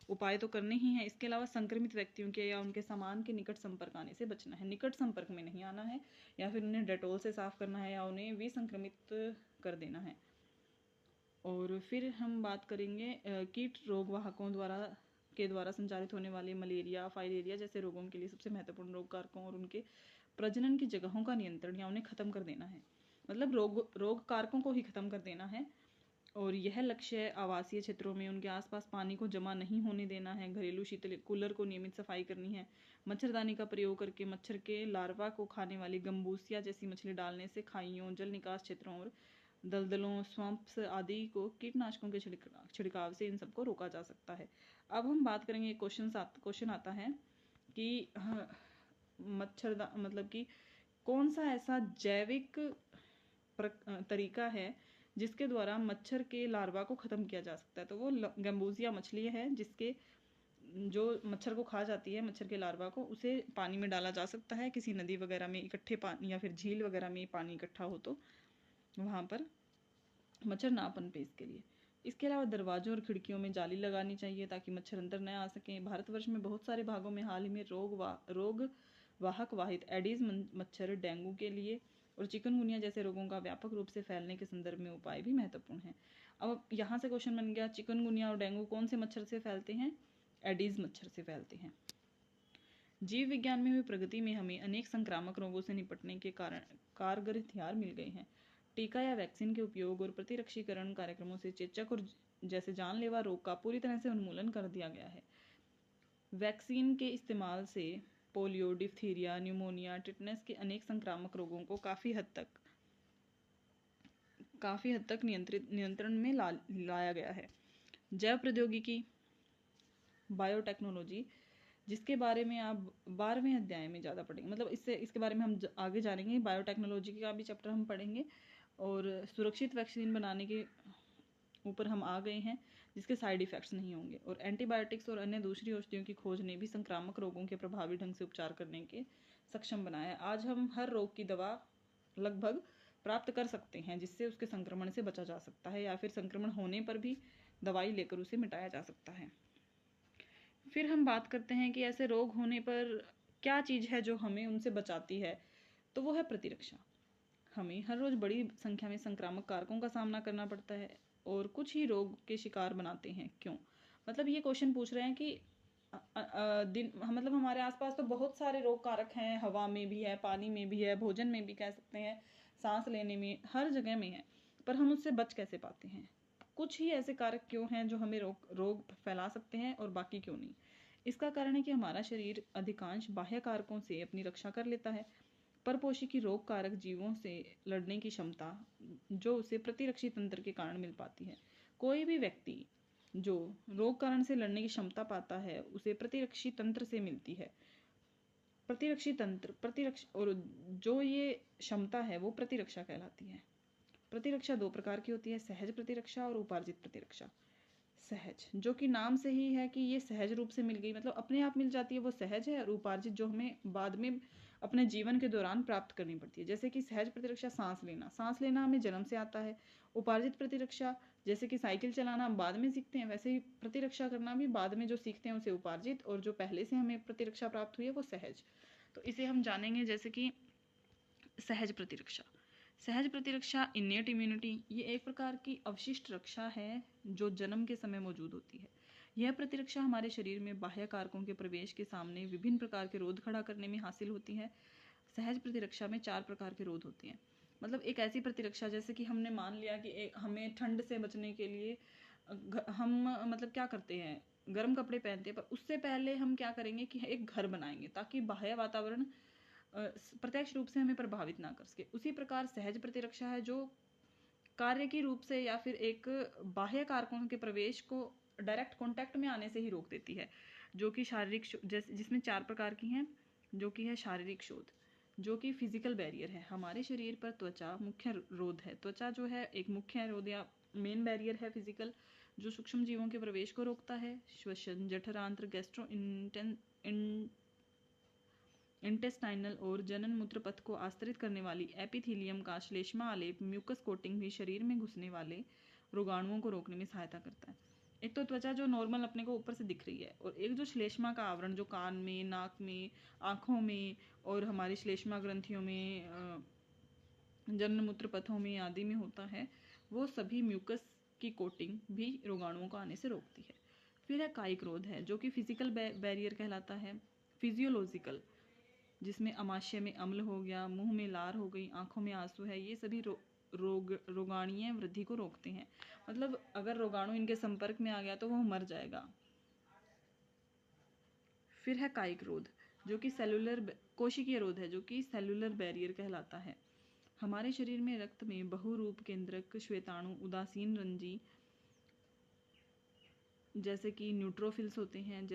उपाय तो करने ही हैं। इसके अलावा संक्रमित व्यक्तियों के या उनके सामान के निकट संपर्क आने से बचना है, निकट संपर्क में नहीं आना है, या फिर उन्हें डेटोल से साफ करना है या उन्हें विसंक्रमित कर देना है। और फिर हम बात करेंगे कीट रोगवाहकों द्वारा संचारित होने वाले मलेरिया, फाइलेरिया जैसे रोगों के लिए सबसे महत्वपूर्ण रोग कारकों और उनके प्रजनन की जगहों का नियंत्रण या उन्हें खत्म कर देना है। मतलब रोग कारकों को ही खत्म कर देना है। और यह लक्ष्य आवासीय क्षेत्रों में उनके आसपास पानी को जमा नहीं होने देना है। घरेलू शीतल कूलर को नियमित सफाई करनी है। मच्छरदानी का प्रयोग करके मच्छर के लार्वा को खाने वाली गंबूसिया जैसी मछली डालने से खाइयों, जल निकास क्षेत्रों और दलदलों, स्वम्प्स आदि को कीटनाशकों के छिड़काव से इन सबको रोका जा सकता है। अब हम बात करेंगे, क्वेश्चन आता है कि मतलब कि कौन सा ऐसा जैविक तरीका है जिसके द्वारा मच्छर के लार्वा को ख़त्म किया जा सकता है। तो वो गंबूसिया मछली है, जिसके जो मच्छर को खा जाती है, मच्छर के लार्वा को, उसे पानी में डाला जा सकता है। किसी नदी वगैरह में इकट्ठे पानी या फिर झील वगैरह में पानी इकट्ठा हो तो वहाँ पर मच्छर ना पनपे इसके लिए। इसके अलावा दरवाजों और खिड़कियों में जाली लगानी चाहिए ताकि मच्छर अंदर न आ सकें। भारतवर्ष में बहुत सारे भागों में हाल ही में रोग वाहक वाहित एडीज मच्छर डेंगू के लिए और चिकनगुनिया जैसे रोगों का व्यापक रूप से फैलने के संदर्भ में उपाय भी महत्वपूर्ण हैं। अब यहाँ से क्वेश्चन बन गया, चिकनगुनिया और डेंगू कौन से मच्छर से फैलते हैं? एडीज मच्छर से फैलते हैं। जीव विज्ञान में हुई प्रगति में हमें अनेक संक्रामक रोगों से निपटने के कारगर हथियार मिल गए हैं। टीका या वैक्सीन के उपयोग और प्रतिरक्षीकरण कार्यक्रमों से चेचक और जैसे जानलेवा रोग का पूरी तरह से उन्मूलन कर दिया गया है। वैक्सीन के इस्तेमाल से पोलियो, डिप्थीरिया, न्यूमोनिया, टिटनेस के अनेक संक्रामक रोगों को काफ़ी हद तक नियंत्रण में लाया गया है। जैव प्रौद्योगिकी, बायोटेक्नोलॉजी, जिसके बारे में आप 12वें अध्याय में ज़्यादा पढ़ेंगे, मतलब इसके बारे में हम आगे जानेंगे। बायोटेक्नोलॉजी का भी चैप्टर हम पढ़ेंगे और सुरक्षित वैक्सीन बनाने के ऊपर हम आ गए हैं जिसके साइड इफ़ेक्ट्स नहीं होंगे। और एंटीबायोटिक्स और अन्य दूसरी औषधियों की खोज ने भी संक्रामक रोगों के प्रभावी ढंग से उपचार करने के सक्षम बनाया है। आज हम हर रोग की दवा लगभग प्राप्त कर सकते हैं जिससे उसके संक्रमण से बचा जा सकता है, या फिर संक्रमण होने पर भी दवाई लेकर उसे मिटाया जा सकता है। फिर हम बात करते हैं कि ऐसे रोग होने पर क्या चीज़ है जो हमें उनसे बचाती है, तो वो है प्रतिरक्षा। हमें हर रोज़ बड़ी संख्या में संक्रामक कारकों का सामना करना पड़ता है और कुछ ही रोग के शिकार बनाते हैं। क्यों? मतलब ये क्वेश्चन पूछ रहे हैं कि मतलब हमारे आसपास तो बहुत सारे रोग कारक हैं, हवा में भी है, पानी में भी है, भोजन में भी कह सकते हैं, सांस लेने में, हर जगह में है, पर हम उससे बच कैसे पाते हैं? कुछ ही ऐसे कारक क्यों हैं जो हमें रोग फैला सकते हैं और बाकी क्यों नहीं? इसका कारण है कि हमारा शरीर अधिकांश बाह्य कारकों से अपनी रक्षा कर लेता है। परपोषी की रोग कारक जीवों से लड़ने की क्षमता जो उसे प्रतिरक्षी तंत्र के कारण मिल पाती है। कोई भी व्यक्ति जो रोग कारण से लड़ने की क्षमता पाता है उसे प्रतिरक्षी तंत्र से मिलती है। और जो ये क्षमता है वो प्रतिरक्षा कहलाती है। प्रतिरक्षा दो प्रकार की होती है, सहज प्रतिरक्षा और उपार्जित प्रतिरक्षा। सहज, जो कि नाम से ही है कि ये सहज रूप से मिल गई, मतलब अपने आप मिल जाती है, वो सहज है। और उपार्जित, जो हमें बाद में अपने जीवन के दौरान प्राप्त करनी पड़ती है। जैसे कि सहज प्रतिरक्षा, सांस लेना हमें जन्म से आता है। उपार्जित प्रतिरक्षा, जैसे कि साइकिल चलाना हम बाद में सीखते हैं, वैसे ही प्रतिरक्षा करना भी बाद में जो सीखते हैं उसे उपार्जित, और जो पहले से हमें प्रतिरक्षा प्राप्त हुई है वो सहज। तो इसे हम जानेंगे, जैसे कि सहज प्रतिरक्षा। सहज प्रतिरक्षा, इनेट इम्यूनिटी, ये एक प्रकार की अवशिष्ट रक्षा है जो जन्म के समय मौजूद होती है। यह प्रतिरक्षा हमारे शरीर में बाह्य कारकों के प्रवेश के सामने विभिन्न प्रकार के रोध खड़ा करने में हासिल होती है। सहज प्रतिरक्षा में 4 प्रकार के रोध होते हैं। मतलब एक ऐसी प्रतिरक्षा, जैसे कि हमने मान लिया कि हमें ठंड से बचने के लिए हम मतलब क्या करते हैं, गर्म कपड़े पहनते हैं, पर उससे पहले हम क्या करेंगे कि एक घर बनाएंगे ताकि बाह्य वातावरण प्रत्यक्ष रूप से हमें प्रभावित ना कर सके। उसी प्रकार सहज प्रतिरक्षा है जो कार्य की रूप से या फिर एक बाह्य कारकों के प्रवेश को डायरेक्ट कांटेक्ट में आने से ही रोक देती है, जो कि शारीरिक, जिसमें 4 प्रकार की हैं, जो कि है शारीरिक शोध, जो कि फिजिकल बैरियर है। हमारे शरीर पर त्वचा मुख्य रोध है। त्वचा जो है एक मुख्य रोध या मेन बैरियर है फिजिकल, जो सूक्ष्म जीवों के प्रवेश को रोकता है। श्वसन, जठरांत्र, गैस्ट्रो इंटेस्टाइनल और जनन मूत्र पथ को आस्तरित करने वाली एपिथीलियम का श्लेष्मा आलेप, म्यूकस कोटिंग भी शरीर में घुसने वाले रोगाणुओं को रोकने में सहायता करता है। एक तो त्वचा जो नॉर्मल अपने को ऊपर से दिख रही है, और एक जो श्लेष्मा का आवरण जो कान में, नाक में, आँखों में और हमारी श्लेष्मा ग्रंथियों में, जनन मूत्र पथों में आदि में होता है, वो सभी म्यूकस की कोटिंग भी रोगाणुओं को आने से रोकती है। फिर है कायिक रोध है, जो कि फिजिकल बैरियर कहलाता है। फिजियोलॉजिकल, जिसमें अमाशय में अम्ल हो गया, मुंह में लार हो गई, आंखों में आंसू है, ये सभी रोगाणुीय वृद्धि को रोकते हैं। मतलब अगर रोगाणु इनके संपर्क में आ गया तो वो मर जाएगा। फिर है कायिक रोध, जो कि कोशिकीय रोध है, जो कि सेलुलर बैरियर कहलाता है। हमारे शरीर में रक्त में बहुरूप केंद्रक श्वेताणु, उदासीन रंजी जैसे कि न्यूट्रोफिल्स होते हैं,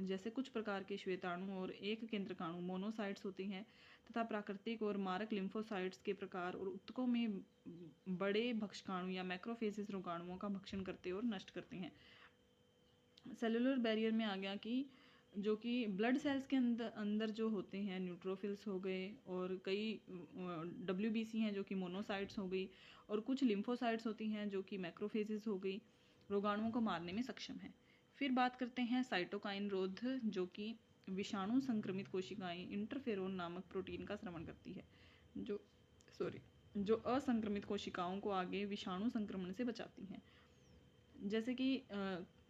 जैसे कुछ प्रकार के श्वेताणु और एक केंद्रकाणु मोनोसाइट्स होते हैं, तथा प्राकृतिक और मारक लिम्फोसाइट्स के प्रकार और उत्तकों में बड़े भक्षकाणु या मैक्रोफेजेस रोगाणुओं का भक्षण करते और नष्ट करते हैं। सेलुलर बैरियर में आ गया कि जो कि ब्लड सेल्स के अंदर जो होते हैं, न्यूट्रोफिल्स हो गए और कई WBC हैं जो कि मोनोसाइट्स हो गई, और कुछ लिम्फोसाइट्स होती हैं जो कि मैक्रोफेजेस हो गई, रोगाणुओं को मारने में सक्षम है। फिर बात करते हैं साइटोकाइन रोध, जो कि विषाणु संक्रमित कोशिकाएं इंटरफेरोन नामक प्रोटीन का स्रवण करती है, जो असंक्रमित कोशिकाओं को आगे विषाणु संक्रमण से बचाती हैं। जैसे कि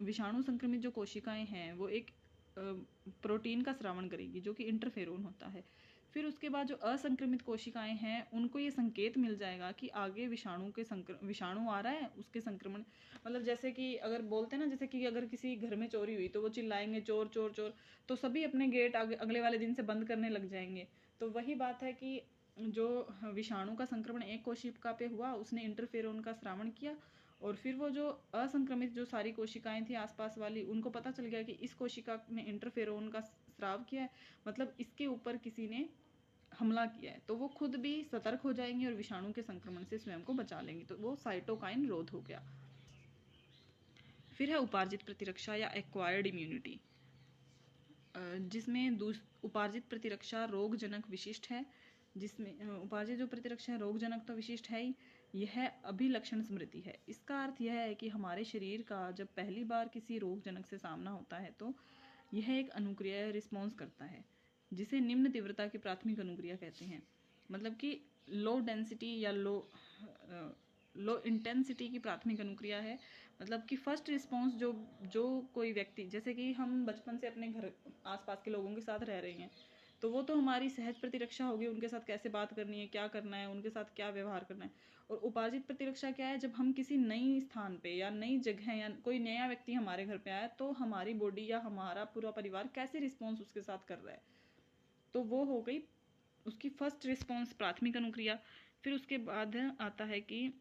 विषाणु संक्रमित जो कोशिकाएं हैं वो एक प्रोटीन का स्रावण करेगी जो कि इंटरफेरोन होता है। फिर उसके बाद जो असंक्रमित कोशिकाएं हैं उनको ये संकेत मिल जाएगा कि आगे विषाणु आ रहा है, उसके संक्रमण, मतलब जैसे कि अगर बोलते हैं ना, जैसे कि अगर किसी घर में चोरी हुई तो वो चिल्लाएंगे चोर चोर चोर, तो सभी अपने गेट अगले वाले दिन से बंद करने लग जाएंगे। तो वही बात है कि जो विषाणु का संक्रमण एक कोशिका पे हुआ, उसने इंटरफेरोन का स्रावण किया, और फिर वो जो असंक्रमित जो सारी कोशिकाएं थी आसपास वाली, उनको पता चल गया कि इस कोशिका ने इंटरफेरोन का स्राव किया है, मतलब इसके ऊपर किसी ने हमला किया है, तो वो खुद भी सतर्क हो जाएंगे और विषाणु के संक्रमण से स्वयं को बचा लेंगे। तो वो साइटोकाइन रोध हो गया। फिर है उपार्जित प्रतिरक्षा या एक्वायर्ड इम्यूनिटी, जिसमें उपार्जित प्रतिरक्षा रोगजनक विशिष्ट है, जिसमें उपार्जित जो प्रतिरक्षा है रोगजनक तो विशिष्ट है ही, यह अभिलक्षण स्मृति है। इसका अर्थ यह है कि हमारे शरीर का जब पहली बार किसी रोगजनक से सामना होता है तो यह एक अनुक्रिया रिस्पॉन्स करता है, जिसे निम्न तीव्रता की प्राथमिक अनुक्रिया कहते हैं। मतलब कि लो डेंसिटी या लो इंटेंसिटी की प्राथमिक अनुक्रिया है। मतलब कि फर्स्ट रिस्पॉन्स जो कोई व्यक्ति, जैसे कि हम बचपन से अपने घर आसपास के लोगों के साथ रह रहे हैं, तो वो तो हमारी सहज प्रतिरक्षा होगी, उनके साथ कैसे बात करनी है, क्या करना है, उनके साथ क्या व्यवहार करना है। और उपार्जित प्रतिरक्षा क्या है, जब हम किसी नई स्थान पे या नई जगह या कोई नया व्यक्ति हमारे घर पे आया, तो हमारी बॉडी या हमारा पूरा परिवार कैसे रिस्पॉन्स उसके साथ कर रहा है, तो वो हो गई उसकी फर्स्ट रिस्पॉन्स प्राथमिक अनुक्रिया। फिर उसके बाद आता है कि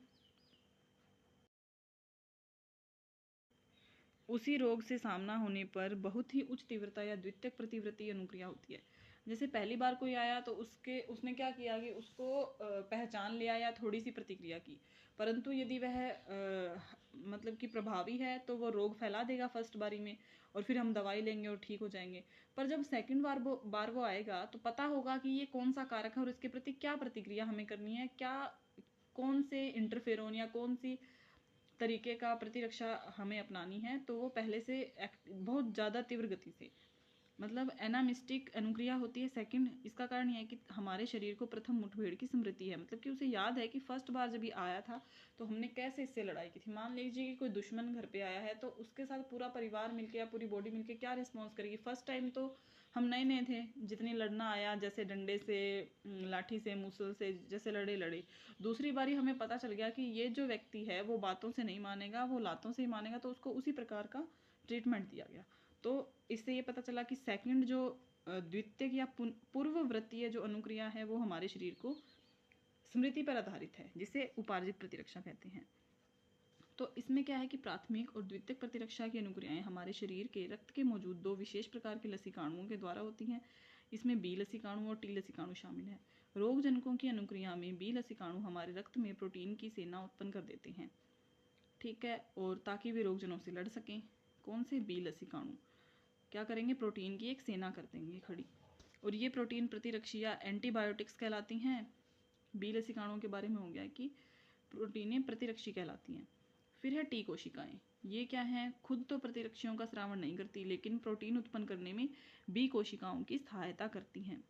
उसी रोग से सामना होने पर बहुत ही उच्च तीव्रता या द्वितीयक प्रतिवृत्ति अनुक्रिया होती है। जैसे पहली बार कोई आया तो उसने क्या किया कि उसको पहचान लिया या थोड़ी सी प्रतिक्रिया की, परंतु यदि वह मतलब कि प्रभावी है तो वो रोग फैला देगा फर्स्ट बारी में, और फिर हम दवाई लेंगे और ठीक हो जाएंगे। पर जब सेकंड बार वो आएगा तो पता होगा कि ये कौन सा कारक है और इसके प्रति क्या प्रतिक्रिया हमें करनी है, कौन से इंटरफेरोन या कौन सी तरीके का प्रतिरक्षा हमें अपनानी है। तो वो पहले से बहुत ज़्यादा तीव्र गति से, मतलब एनामिस्टिक अनुक्रिया होती है सेकंड। इसका कारण यह है कि हमारे शरीर को प्रथम मुठभेड़ की स्मृति है, मतलब कि उसे याद है कि फर्स्ट बार जब ये आया था तो हमने कैसे इससे लड़ाई की थी। मान लीजिए कि कोई दुश्मन घर पे आया है तो उसके साथ पूरा परिवार मिलके या पूरी बॉडी मिलके क्या रिस्पॉन्स करेगी। फर्स्ट टाइम तो हम नए नए थे, जितनी लड़ना आया, जैसे डंडे से, लाठी से, मूसल से जैसे लड़े। दूसरी बारी हमें पता चल गया कि ये जो व्यक्ति है वो बातों से नहीं मानेगा, वो लातों से ही मानेगा, तो उसको उसी प्रकार का ट्रीटमेंट दिया गया। तो इससे ये पता चला कि सेकंड जो द्वितीयक या पूर्ववर्तीय जो अनुक्रिया है वो हमारे शरीर को स्मृति पर आधारित है, जिसे उपार्जित प्रतिरक्षा कहते हैं। तो इसमें क्या है कि प्राथमिक और द्वितीयक प्रतिरक्षा की अनुक्रियाएं हमारे शरीर के रक्त के मौजूद दो विशेष प्रकार के लसीकाणुओं के द्वारा होती हैं। इसमें बी लसीकाणु और टी लसीकाणु शामिल हैं। रोगजनकों की अनुक्रिया में बी लसीकाणु हमारे रक्त में प्रोटीन की सेना उत्पन्न कर देते हैं, ठीक है, और ताकि वे रोगजनों से लड़ सकें। कौन से बी लसीकाणु क्या करेंगे, प्रोटीन की एक सेना कर देंगे खड़ी, और ये प्रोटीन प्रतिरक्षी या एंटीबायोटिक्स कहलाती हैं। बी लसीकाणुओं के बारे में हो गया कि प्रोटीनें प्रतिरक्षी कहलाती हैं। फिर है टी कोशिकाएं। ये क्या है, खुद तो प्रतिरक्षियों का स्रावण नहीं करती, लेकिन प्रोटीन उत्पन्न करने में बी कोशिकाओं की सहायता करती हैं।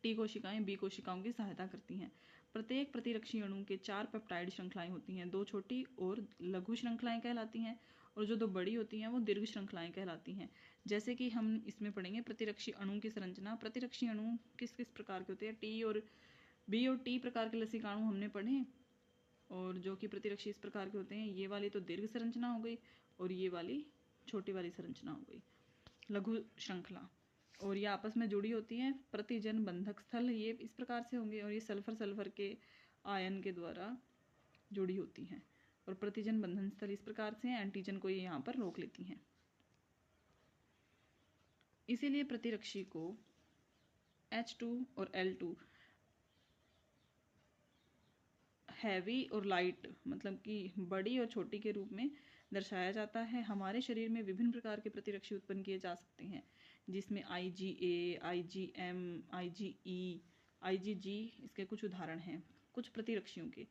टी कोशिकाएं बी कोशिकाओं की सहायता करती हैं। प्रत्येक प्रतिरक्षी अणु के 4 पेप्टाइड श्रृंखलाएं होती हैं, 2 छोटी और लघु श्रृंखलाएं कहलाती हैं, और जो 2 बड़ी होती हैं वो दीर्घ श्रृंखलाएं कहलाती हैं। जैसे कि हम इसमें पढ़ेंगे प्रतिरक्षी अणु की संरचना। प्रतिरक्षी अणु किस किस प्रकार के होते हैं, टी और बी और टी प्रकार के लसीकाणु हमने पढ़े, और जो कि प्रतिरक्षी इस प्रकार के होते हैं। ये वाली तो दीर्घ संरचना हो गई और ये वाली छोटी वाली संरचना हो गई, लघु श्रृंखला, और ये आपस में जुड़ी होती हैं। प्रतिजन बंधक स्थल ये इस प्रकार से होंगे, और ये सल्फर के आयन के द्वारा जुड़ी होती हैं। और प्रतिजन बंधन स्थल इस प्रकार से हैं, एंटीजन को ये यहाँ पर रोक लेती हैं। इसीलिए प्रतिरक्षी को H2 और L2 हैवी और लाइट, मतलब कि बड़ी और छोटी के रूप में दर्शाया जाता है। हमारे शरीर में विभिन्न प्रकार के प्रतिरक्षी उत्पन्न किए जा सकते हैं, जिसमें IgA, IgM, IgE, IgG इसके कुछ उदाहरण हैं कुछ प्रतिरक्षियों के।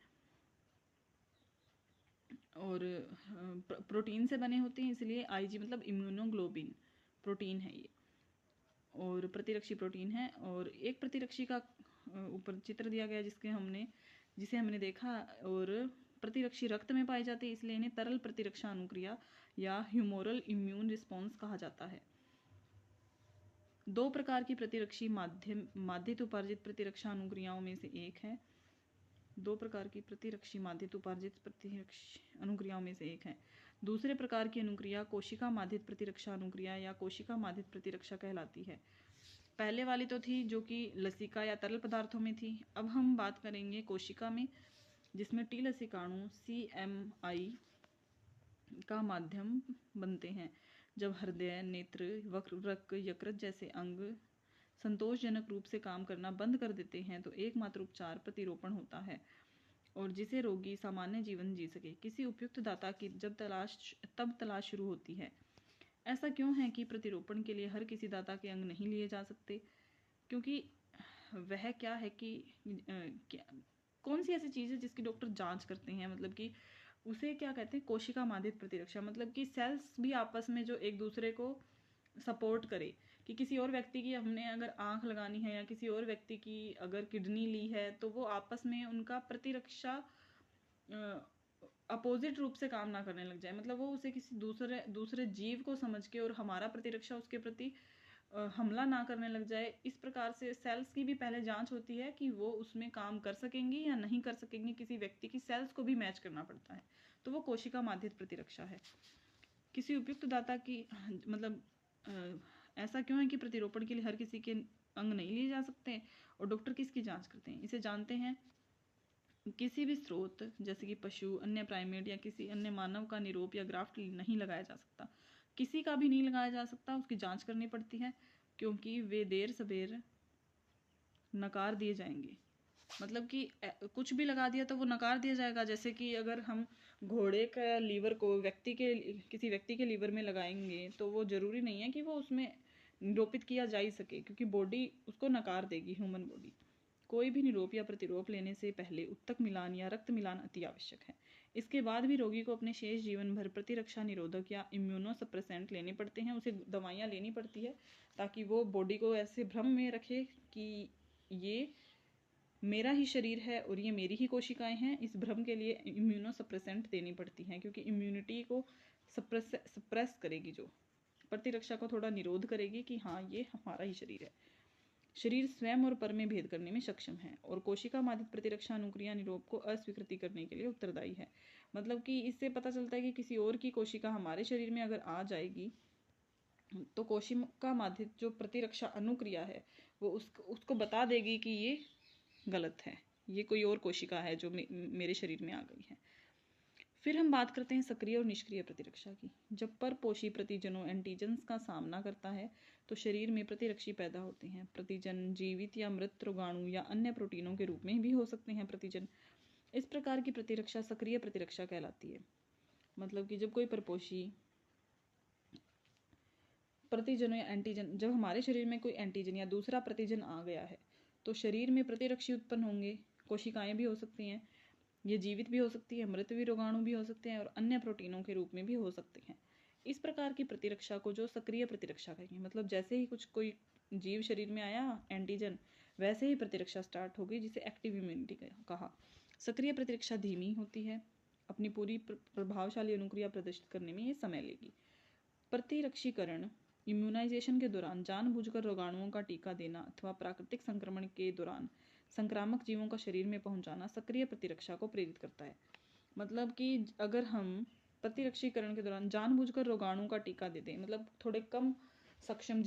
और प्रोटीन से बने होते हैं, इसलिए IG मतलब इम्यूनोग्लोबिन प्रोटीन है ये, और प्रतिरक्षी प्रोटीन है। और एक प्रतिरक्षी का ऊपर चित्र दिया गया जिसे हमने देखा, और प्रतिरक्षी रक्त में पाई जाती है, इसलिए इन्हें तरल प्रतिरक्षा अनुक्रिया या ह्यूमोरल इम्यून रिस्पॉन्स कहा जाता है। दो प्रकार की प्रतिरक्षी माध्यित उपार्जित प्रतिरक्षा अनुक्रियाओं में से एक है। दो प्रकार की प्रतिरक्षी माध्यित उपार्जित प्रतिरक्षी अनुक्रियाओं में से एक है। दूसरे प्रकार की अनुक्रिया कोशिका माध्यित प्रतिरक्षा अनुक्रिया या कोशिका माध्यित प्रतिरक्षा कहलाती है। पहले वाली तो थी जो कि लसिका या तरल पदार्थों में थी। अब हम बात करेंगे कोशिका में, जिसमें टी लसीकाणु CMI का माध्यम बनते हैं। जब हृदय, नेत्र, वृक्क, यकृत जैसे अंग संतोषजनक रूप से काम करना बंद कर देते हैं तो एकमात्र उपचार प्रतिरोपण होता है, और जिसे रोगी सामान्य जीवन जी सके। किसी उपयुक्त दाता की तब तलाश शुरू होती है। ऐसा क्यों है कि प्रतिरोपण के लिए हर किसी दाता के अंग नहीं लिए जा सकते? क्योंकि वह क्या है कि कौन सी ऐसी चीज़ है जिसकी डॉक्टर जांच करते हैं, मतलब कि उसे क्या कहते हैं, कोशिका माध्यित प्रतिरक्षा, मतलब कि सेल्स भी आपस में जो एक दूसरे को सपोर्ट करे। कि किसी और व्यक्ति की हमने अगर आंख लगानी है या किसी और व्यक्ति की अगर किडनी ली है, तो वो आपस में उनका प्रतिरक्षा अपोजिट रूप से काम ना करने लग जाए, मतलब वो उसे किसी दूसरे जीव को समझ के और हमारा प्रतिरक्षा उसके प्रति हमला ना करने लग जाए। इस प्रकार से सेल्स की भी पहले जांच होती है कि वो उसमें काम कर सकेंगी या नहीं कर सकेंगी। किसी व्यक्ति की सेल्स को भी मैच करना पड़ता है, तो वो कोशिका माध्यित प्रतिरक्षा है। किसी उपयुक्त दाता की मतलब ऐसा क्यों है कि प्रतिरोपण के लिए हर किसी के अंग नहीं लिए जा सकते, और डॉक्टर किसकी जांच करते हैं? इसे जानते हैं किसी भी स्रोत जैसे कि पशु, अन्य प्राइमेट या किसी अन्य मानव का निरोप या ग्राफ्ट नहीं लगाया जा सकता। किसी का भी नहीं लगाया जा सकता, उसकी जांच करनी पड़ती है, क्योंकि वे देर सवेर नकार दिए जाएंगे। मतलब कि कुछ भी लगा दिया तो वो नकार दिया जाएगा। जैसे कि अगर हम घोड़े का लीवर को किसी व्यक्ति के लीवर में लगाएंगे, तो वो जरूरी नहीं है कि वो उसमें निरोपित किया जा ही सके, क्योंकि बॉडी उसको नकार देगी। ह्यूमन बॉडी कोई भी निरोप या प्रतिरोप लेने से पहले उत्तक मिलान या रक्त मिलान अति आवश्यक है। इसके बाद भी रोगी को अपने शेष जीवन भर प्रतिरक्षा निरोधक या इम्यूनोसप्रेसेंट लेने पड़ते हैं, उसे दवाइयाँ लेनी पड़ती है, ताकि वो बॉडी को ऐसे भ्रम में रखे कि ये मेरा ही शरीर है और ये मेरी ही कोशिकाएं हैं। इस भ्रम के लिए इम्यूनोसप्रेसेंट देनी पड़ती हैं, क्योंकि इम्यूनिटी को सप्रेस करेगी, जो प्रतिरक्षा को थोड़ा निरोध करेगी कि हाँ ये हमारा ही शरीर है। शरीर स्वयं और पर में भेद करने में सक्षम है, और कोशिका माध्यित प्रतिरक्षा अनुक्रिया निरोप को अस्वीकृति करने के लिए उत्तरदायी है। मतलब कि इससे पता चलता है कि किसी और की कोशिका हमारे शरीर में अगर आ जाएगी, तो कोशिका माध्यित जो प्रतिरक्षा अनुक्रिया है वो उसको बता देगी कि ये गलत है, ये कोई और कोशिका है जो मेरे शरीर में आ गई है। फिर हम बात करते हैं सक्रिय और निष्क्रिय प्रतिरक्षा की। जब परपोषी प्रतिजनों एंटीजन्स का सामना करता है तो शरीर में प्रतिरक्षी पैदा होते हैं। प्रतिजन जीवित या मृत रोगाणु या अन्य प्रोटीनों के रूप में भी हो सकते हैं। प्रतिजन इस प्रकार की प्रतिरक्षा सक्रिय प्रतिरक्षा कहलाती है। मतलब कि जब कोई परपोषी प्रतिजनों या एंटीजन, जब हमारे शरीर में कोई एंटीजन या दूसरा प्रतिजन आ गया है तो शरीर में प्रतिरक्षी उत्पन्न होंगे। कोशिकाएं भी हो सकती हैं, ये जीवित भी हो सकती है, मृत भी रोगाणु भी हो सकते हैं, और अन्य प्रोटीनों के रूप में भी हो सकते हैं। इस प्रकार की प्रतिरक्षा को जो सक्रिय प्रतिरक्षा कहेंगे। मतलब जैसे ही कोई जीव शरीर में आया एंटीजन, वैसे ही प्रतिरक्षा स्टार्ट हो गई, जिसे एक्टिव इम्यूनिटी कहा। सक्रिय प्रतिरक्षा धीमी होती है, अपनी पूरी प्रभावशाली अनुक्रिया प्रदर्शित करने में ये समय लेगी। प्रतिरक्षीकरण इम्यूनाइजेशन के दौरान जानबूझकर रोगाणुओं का टीका देना अथवा प्राकृतिक संक्रमण के दौरान संक्रामक जीवों का शरीर में पहुंचाना सक्रिय प्रतिरक्षा को प्रेरित करता है। मतलब कि अगर हम प्रतिरक्षीकरण के दौरान जानबूझकर रोगाणु का टीका देते हैं, मतलब थोड़े कम सक्षम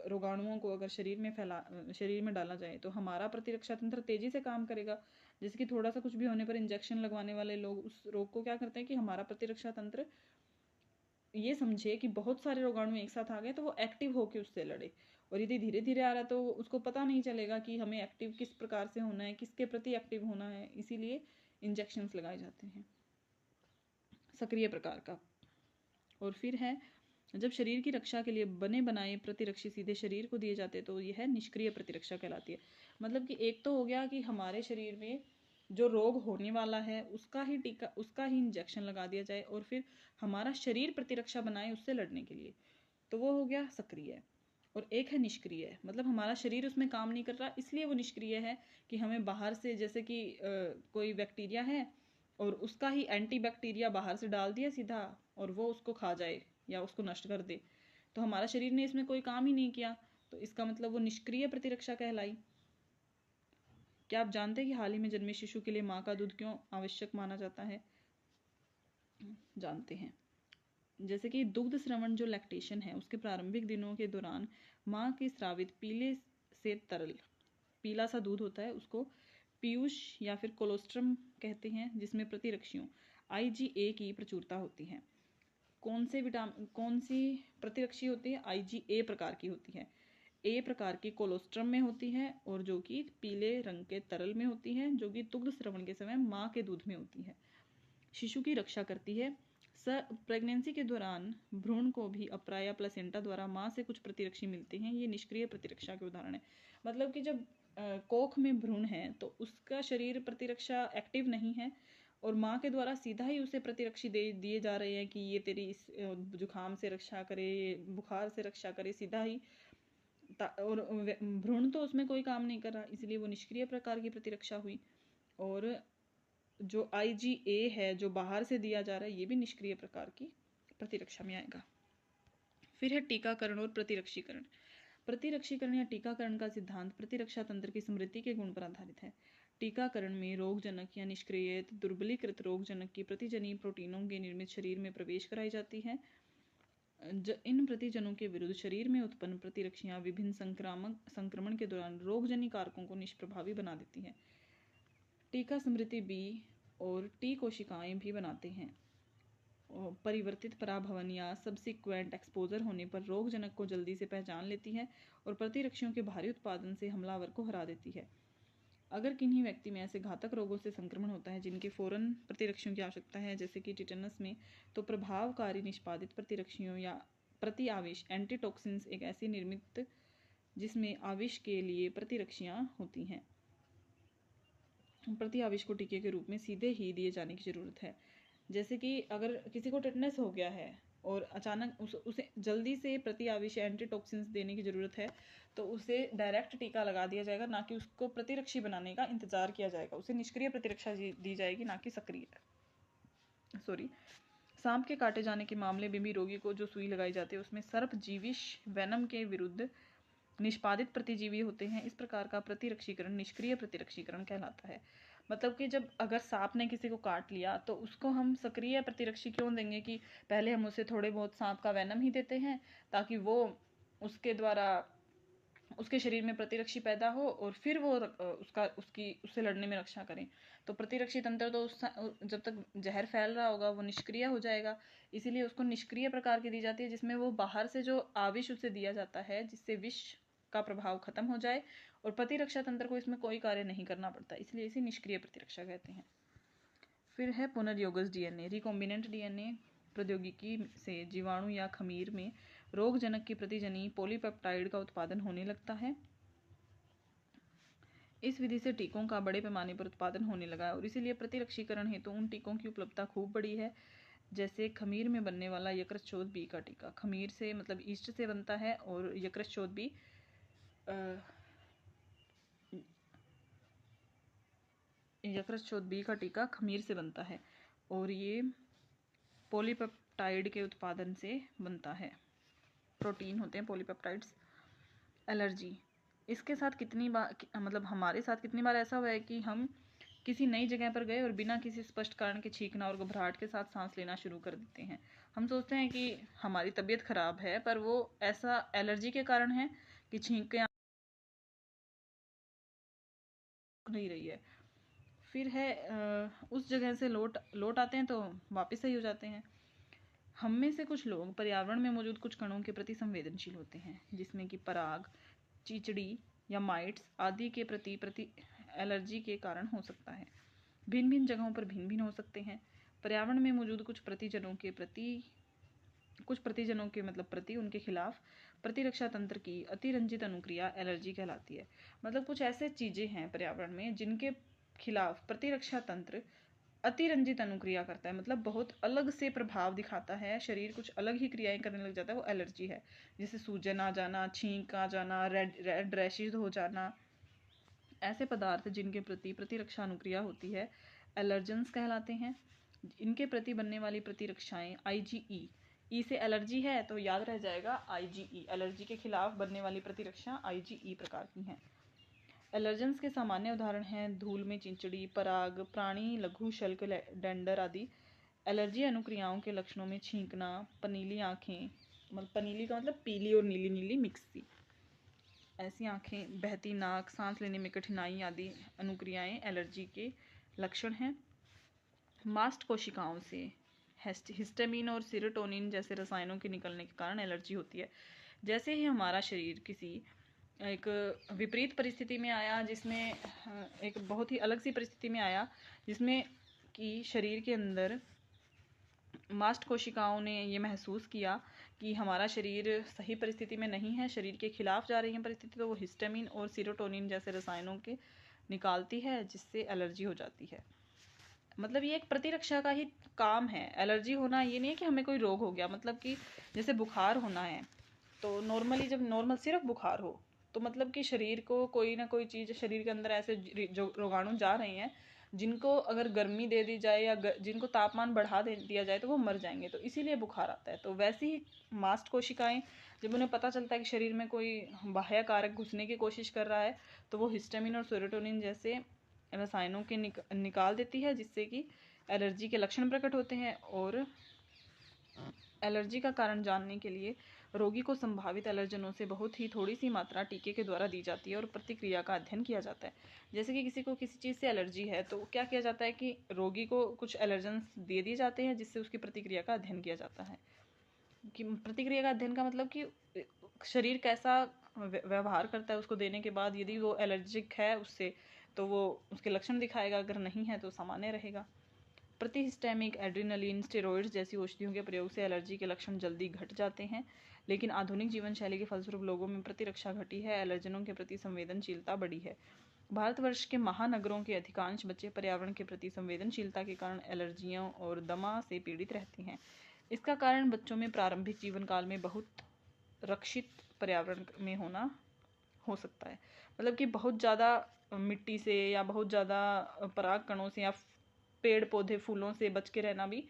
रोगाणुओं को अगर शरीर में डाला जाए तो हमारा प्रतिरक्षा तंत्र तेजी से काम करेगा। जैसे कि थोड़ा सा कुछ भी होने पर इंजेक्शन लगवाने वाले लोग उस रोग को क्या करते हैं कि हमारा प्रतिरक्षा तंत्र ये समझे कि बहुत सारे रोगाणु एक साथ आ गए तो वो एक्टिव होके उससे लड़े। और यदि धीरे धीरे आ रहा है तो उसको पता नहीं चलेगा कि हमें एक्टिव किस प्रकार से होना है, किसके प्रति एक्टिव होना है, इसीलिए इंजेक्शंस लगाए जाते हैं सक्रिय प्रकार का। और फिर है जब शरीर की रक्षा के लिए बने बनाए प्रतिरक्षी सीधे शरीर को दिए जाते हैं तो यह निष्क्रिय प्रतिरक्षा कहलाती है। मतलब कि एक तो हो गया कि हमारे शरीर में जो रोग होने वाला है उसका ही टीका, उसका ही इंजेक्शन लगा दिया जाए और फिर हमारा शरीर प्रतिरक्षा बनाए उससे लड़ने के लिए, तो वो हो गया सक्रिय। और एक है निष्क्रिय, मतलब हमारा शरीर उसमें काम नहीं कर रहा इसलिए वो निष्क्रिय है कि हमें बाहर से, जैसे कि कोई बैक्टीरिया है और उसका ही एंटी बैक्टीरिया बाहर से डाल दिया सीधा और वो उसको खा जाए या उसको नष्ट कर दे, तो हमारा शरीर ने इसमें कोई काम ही नहीं किया, तो इसका मतलब वो निष्क्रिय प्रतिरक्षा कहलाई। क्या आप जानते हैं कि हाल ही में जन्मे शिशु के लिए माँ का दूध क्यों आवश्यक माना जाता है? जानते हैं। जैसे कि दुग्ध स्रवण जो लैक्टेशन है उसके प्रारंभिक दिनों के दौरान माँ के स्रावित पीले से तरल पीला सा दूध होता है, उसको पीयूष या फिर कोलोस्ट्रम कहते हैं, जिसमें प्रतिरक्षियों IgA की प्रचुरता होती है। कौन सी प्रतिरक्षी होती है? IgA प्रकार की होती है। ए प्रकार की कोलोस्ट्रम में होती है और जो कि पीले रंग के तरल में होती है, जो कि दुग्ध स्रवण के समय माँ के दूध में होती है। शिशु की रक्षा करती है। प्रेगनेंसी के दौरान भ्रूण को भी अप्रा या प्लेसेंटा द्वारा माँ से कुछ प्रतिरक्षी मिलते हैं, ये निष्क्रिय प्रतिरक्षा के उदाहरण है। मतलब कि जब कोख में भ्रूण है तो उसका शरीर प्रतिरक्षा एक्टिव नहीं है और माँ के द्वारा सीधा ही उसे प्रतिरक्षी दिए जा रहे हैं कि ये तेरी इस जुकाम से रक्षा करे, बुखार से रक्षा करे, सीधा ही, और भ्रूण तो उसमें कोई काम नहीं कर रहा, इसलिए वो निष्क्रिय प्रकार की प्रतिरक्षा हुई। और जो IgA है जो बाहर से दिया जा रहा है ये भी निष्क्रिय प्रकार की प्रतिरक्षा में आएगा। फिर है टीकाकरण और प्रतिरक्षीकरण। प्रतिरक्षीकरण या टीकाकरण का सिद्धांत प्रतिरक्षा तंत्र की स्मृति के गुण पर आधारित है। टीकाकरण में रोगजनक या निष्क्रिय दुर्बलीकृत रोगजनक की प्रतिजनी प्रोटीनों के निर्मित शरीर में प्रवेश कराई जाती है। इन प्रतिजनों के विरुद्ध शरीर में उत्पन्न प्रतिरक्षियां विभिन्न संक्रमण के दौरान रोगजनी कारकों को निष्प्रभावी बना देती है। टीका स्मृति B और T कोशिकाएं भी बनाते हैं। परिवर्तित पराभवन या सबसिक्वेंट एक्सपोजर होने पर रोगजनक को जल्दी से पहचान लेती है और प्रतिरक्षियों के भारी उत्पादन से हमलावर को हरा देती है। अगर किन्हीं व्यक्ति में ऐसे घातक रोगों से संक्रमण होता है जिनके फौरन प्रतिरक्षियों की आवश्यकता है, जैसे कि टिटेनस में, तो प्रभावकारी निष्पादित प्रतिरक्षियों या प्रति आवेश एंटीटॉक्सिन्स एक ऐसी निर्मित जिसमें आवेश के लिए प्रतिरक्षियां होती हैं। प्रति आवेश को टीके के रूप में सीधे ही दिए जाने की जरूरत है। जैसे कि अगर किसी को टिटेनस हो गया है और अचानक उसे जल्दी से प्रति आवेश एंटीटॉक्सिन्स देने की जरूरत है, तो उसे डायरेक्ट टीका लगा दिया जाएगा, ना कि उसको प्रतिरक्षी बनाने का इंतजार किया जाएगा। उसे निष्क्रिय प्रतिरक्षा दी जाएगी, ना कि सक्रिय। सांप के काटे जाने के मामले में भी रोगी को जो सुई लगाई जाती है उसमें सर्पजीविष वेनम के विरुद्ध निष्पादित प्रतिजीवी होते हैं। इस प्रकार का प्रतिरक्षीकरण निष्क्रिय प्रतिरक्षीकरण कहलाता है। मतलब कि जब अगर सांप ने किसी को काट लिया तो उसको हम सक्रिय प्रतिरक्षी क्यों देंगे कि पहले हम उसे थोड़े बहुत सांप का वेनम ही देते हैं ताकि वो उसके द्वारा उसके शरीर में प्रतिरक्षी पैदा हो और फिर वो उससे लड़ने में रक्षा करें। तो प्रतिरक्षी तंत्र तो जब तक जहर फैल रहा होगा वो निष्क्रिय हो जाएगा, इसीलिए उसको निष्क्रिय प्रकार की दी जाती है, जिसमें वो बाहर से जो आविष उसे दिया जाता है जिससे विष का प्रभाव खत्म हो जाए और प्रतिरक्षा तंत्र को इसमें कोई कार्य नहीं करना पड़ता, इसलिए इसे निष्क्रिय प्रतिरक्षा कहते हैं। फिर है पुनर्योगज DNA। रिकॉम्बिनेंट DNA प्रौद्योगिकी से जीवाणु या खमीर में रोगजनक की प्रतिजनी पॉलीपेप्टाइड का उत्पादन होने लगता है। इस विधि से टीकों का बड़े पैमाने पर उत्पादन होने लगा है और इसीलिए प्रतिरक्षीकरण हेतु उन टीकों की उपलब्धता खूब बड़ी है। जैसे खमीर में बनने वाला यकृतशोथ B का टीका, खमीर से मतलब ईस्ट से बनता है और यकृतशोथ B का टीका खमीर से बनता है और ये पॉलीपेप्टाइड के उत्पादन से बनता है। प्रोटीन होते हैं पॉलीपेप्टाइड्स। एलर्जी, इसके साथ कितनी बार मतलब हमारे साथ कितनी बार ऐसा हुआ है कि हम किसी नई जगह पर गए और बिना किसी स्पष्ट कारण के छींकना और घबराहट के साथ सांस लेना शुरू कर देते हैं। हम सोचते हैं कि हमारी तबीयत खराब है, पर वो ऐसा एलर्जी के कारण है कि छींक के नहीं रही है। फिर है उस जगह से लौट आते हैं तो वापस सही हो जाते हैं। हम में से कुछ लोग पर्यावरण में मौजूद कुछ कणों के प्रति संवेदनशील होते हैं, जिसमें कि पराग, चीचड़ी या माइट्स आदि के प्रति एलर्जी के कारण हो सकता है। भिन्न भिन्न जगहों पर भिन्न भिन्न हो सकते हैं। पर्यावरण में मौजूद कुछ प्रतिजनों के मतलब प्रति उनके खिलाफ प्रतिरक्षा तंत्र की अतिरंजित अनुक्रिया एलर्जी कहलाती है। मतलब कुछ ऐसे चीजें हैं पर्यावरण में जिनके खिलाफ प्रतिरक्षा तंत्र अतिरंजित अनुक्रिया करता है, मतलब बहुत अलग से प्रभाव दिखाता है, शरीर कुछ अलग ही क्रियाएं करने लग जाता है, वो एलर्जी है। जैसे सूजन आ जाना, छींक आ जाना, रेड रैशेज हो जाना। ऐसे पदार्थ जिनके प्रति प्रतिरक्षा अनुक्रिया होती है एलर्जेंस कहलाते हैं। इनके प्रति बनने वाली प्रतिरक्षाएं आईजीई, ई से एलर्जी है तो याद रह जाएगा आईजीई, एलर्जी के खिलाफ बनने वाली प्रतिरक्षा आईजीई प्रकार की हैं। एलर्जेंस के सामान्य उदाहरण हैं धूल में चिंचड़ी, पराग, प्राणी लघु शल्क डेंडर आदि। एलर्जी अनुक्रियाओं के लक्षणों में छींकना, पनीली आंखें, मतलब पनीली का मतलब पीली और नीली नीली मिक्स सी, ऐसी आंखें, बहती नाक, सांस लेने में कठिनाई आदि अनुक्रियाएं एलर्जी के लक्षण हैं। मास्ट कोशिकाओं से हिस्टामिन और सीरोटोनिन जैसे रसायनों के निकलने के कारण एलर्जी होती है। जैसे ही हमारा शरीर किसी एक विपरीत परिस्थिति में आया, जिसमें एक बहुत ही अलग सी परिस्थिति में आया, जिसमें कि शरीर के अंदर मास्ट कोशिकाओं ने ये महसूस किया कि हमारा शरीर सही परिस्थिति में नहीं है, शरीर के खिलाफ जा रही है परिस्थिति, तो वो हिस्टामिन और सीरोटोनिन जैसे रसायनों के निकालती है, जिससे एलर्जी हो जाती है। मतलब ये एक प्रतिरक्षा का ही काम है। एलर्जी होना ये नहीं है कि हमें कोई रोग हो गया, मतलब कि जैसे बुखार होना है तो नॉर्मली जब नॉर्मल सिर्फ बुखार हो तो मतलब कि शरीर को कोई ना कोई चीज़, शरीर के अंदर ऐसे जो रोगाणु जा रहे हैं जिनको अगर गर्मी दे दी जाए या जिनको तापमान बढ़ा दे दिया जाए तो वो मर जाएंगे, तो इसीलिए बुखार आता है। तो वैसे ही मास्ट कोशिकाएं जब उन्हें पता चलता है कि शरीर में कोई बाह्य कारक घुसने की कोशिश कर रहा है तो वो हिस्टामिन और सेरोटोनिन जैसे रसायनों के निकाल देती है, जिससे कि एलर्जी के लक्षण प्रकट होते हैं। और एलर्जी का कारण जानने के लिए रोगी को संभावित एलर्जनों से बहुत ही थोड़ी सी मात्रा टीके के द्वारा दी जाती है और प्रतिक्रिया का अध्ययन किया जाता है। जैसे कि किसी को किसी चीज़ से एलर्जी है तो क्या किया जाता है कि रोगी को कुछ एलर्जेंस दे दिए जाते हैं, जिससे उसकी प्रतिक्रिया का अध्ययन किया जाता है। कि प्रतिक्रिया का अध्ययन का मतलब कि शरीर कैसा व्यवहार करता है उसको देने के बाद। यदि वो एलर्जिक है उससे तो वो उसके लक्षण दिखाएगा, अगर नहीं है तो सामान्य रहेगा। प्रतिहिस्टैमिक, एड्रेनलिन, स्टेरॉइड्स जैसी औषधियों के प्रयोग से एलर्जी के लक्षण जल्दी घट जाते हैं, लेकिन आधुनिक जीवन शैली के फलस्वरूप लोगों में प्रतिरक्षा घटी है, एलर्जनों के प्रति संवेदनशीलता बढ़ी है। भारतवर्ष के महानगरों के अधिकांश बच्चे पर्यावरण के प्रति संवेदनशीलता के कारण एलर्जियों और दमा से पीड़ित रहते हैं। इसका कारण बच्चों में प्रारंभिक जीवन काल में बहुत रक्षित पर्यावरण में होना हो सकता है। मतलब कि बहुत ज़्यादा मिट्टी से या बहुत ज़्यादा पराग कणों से या पेड़ पौधे फूलों से बच के रहना भी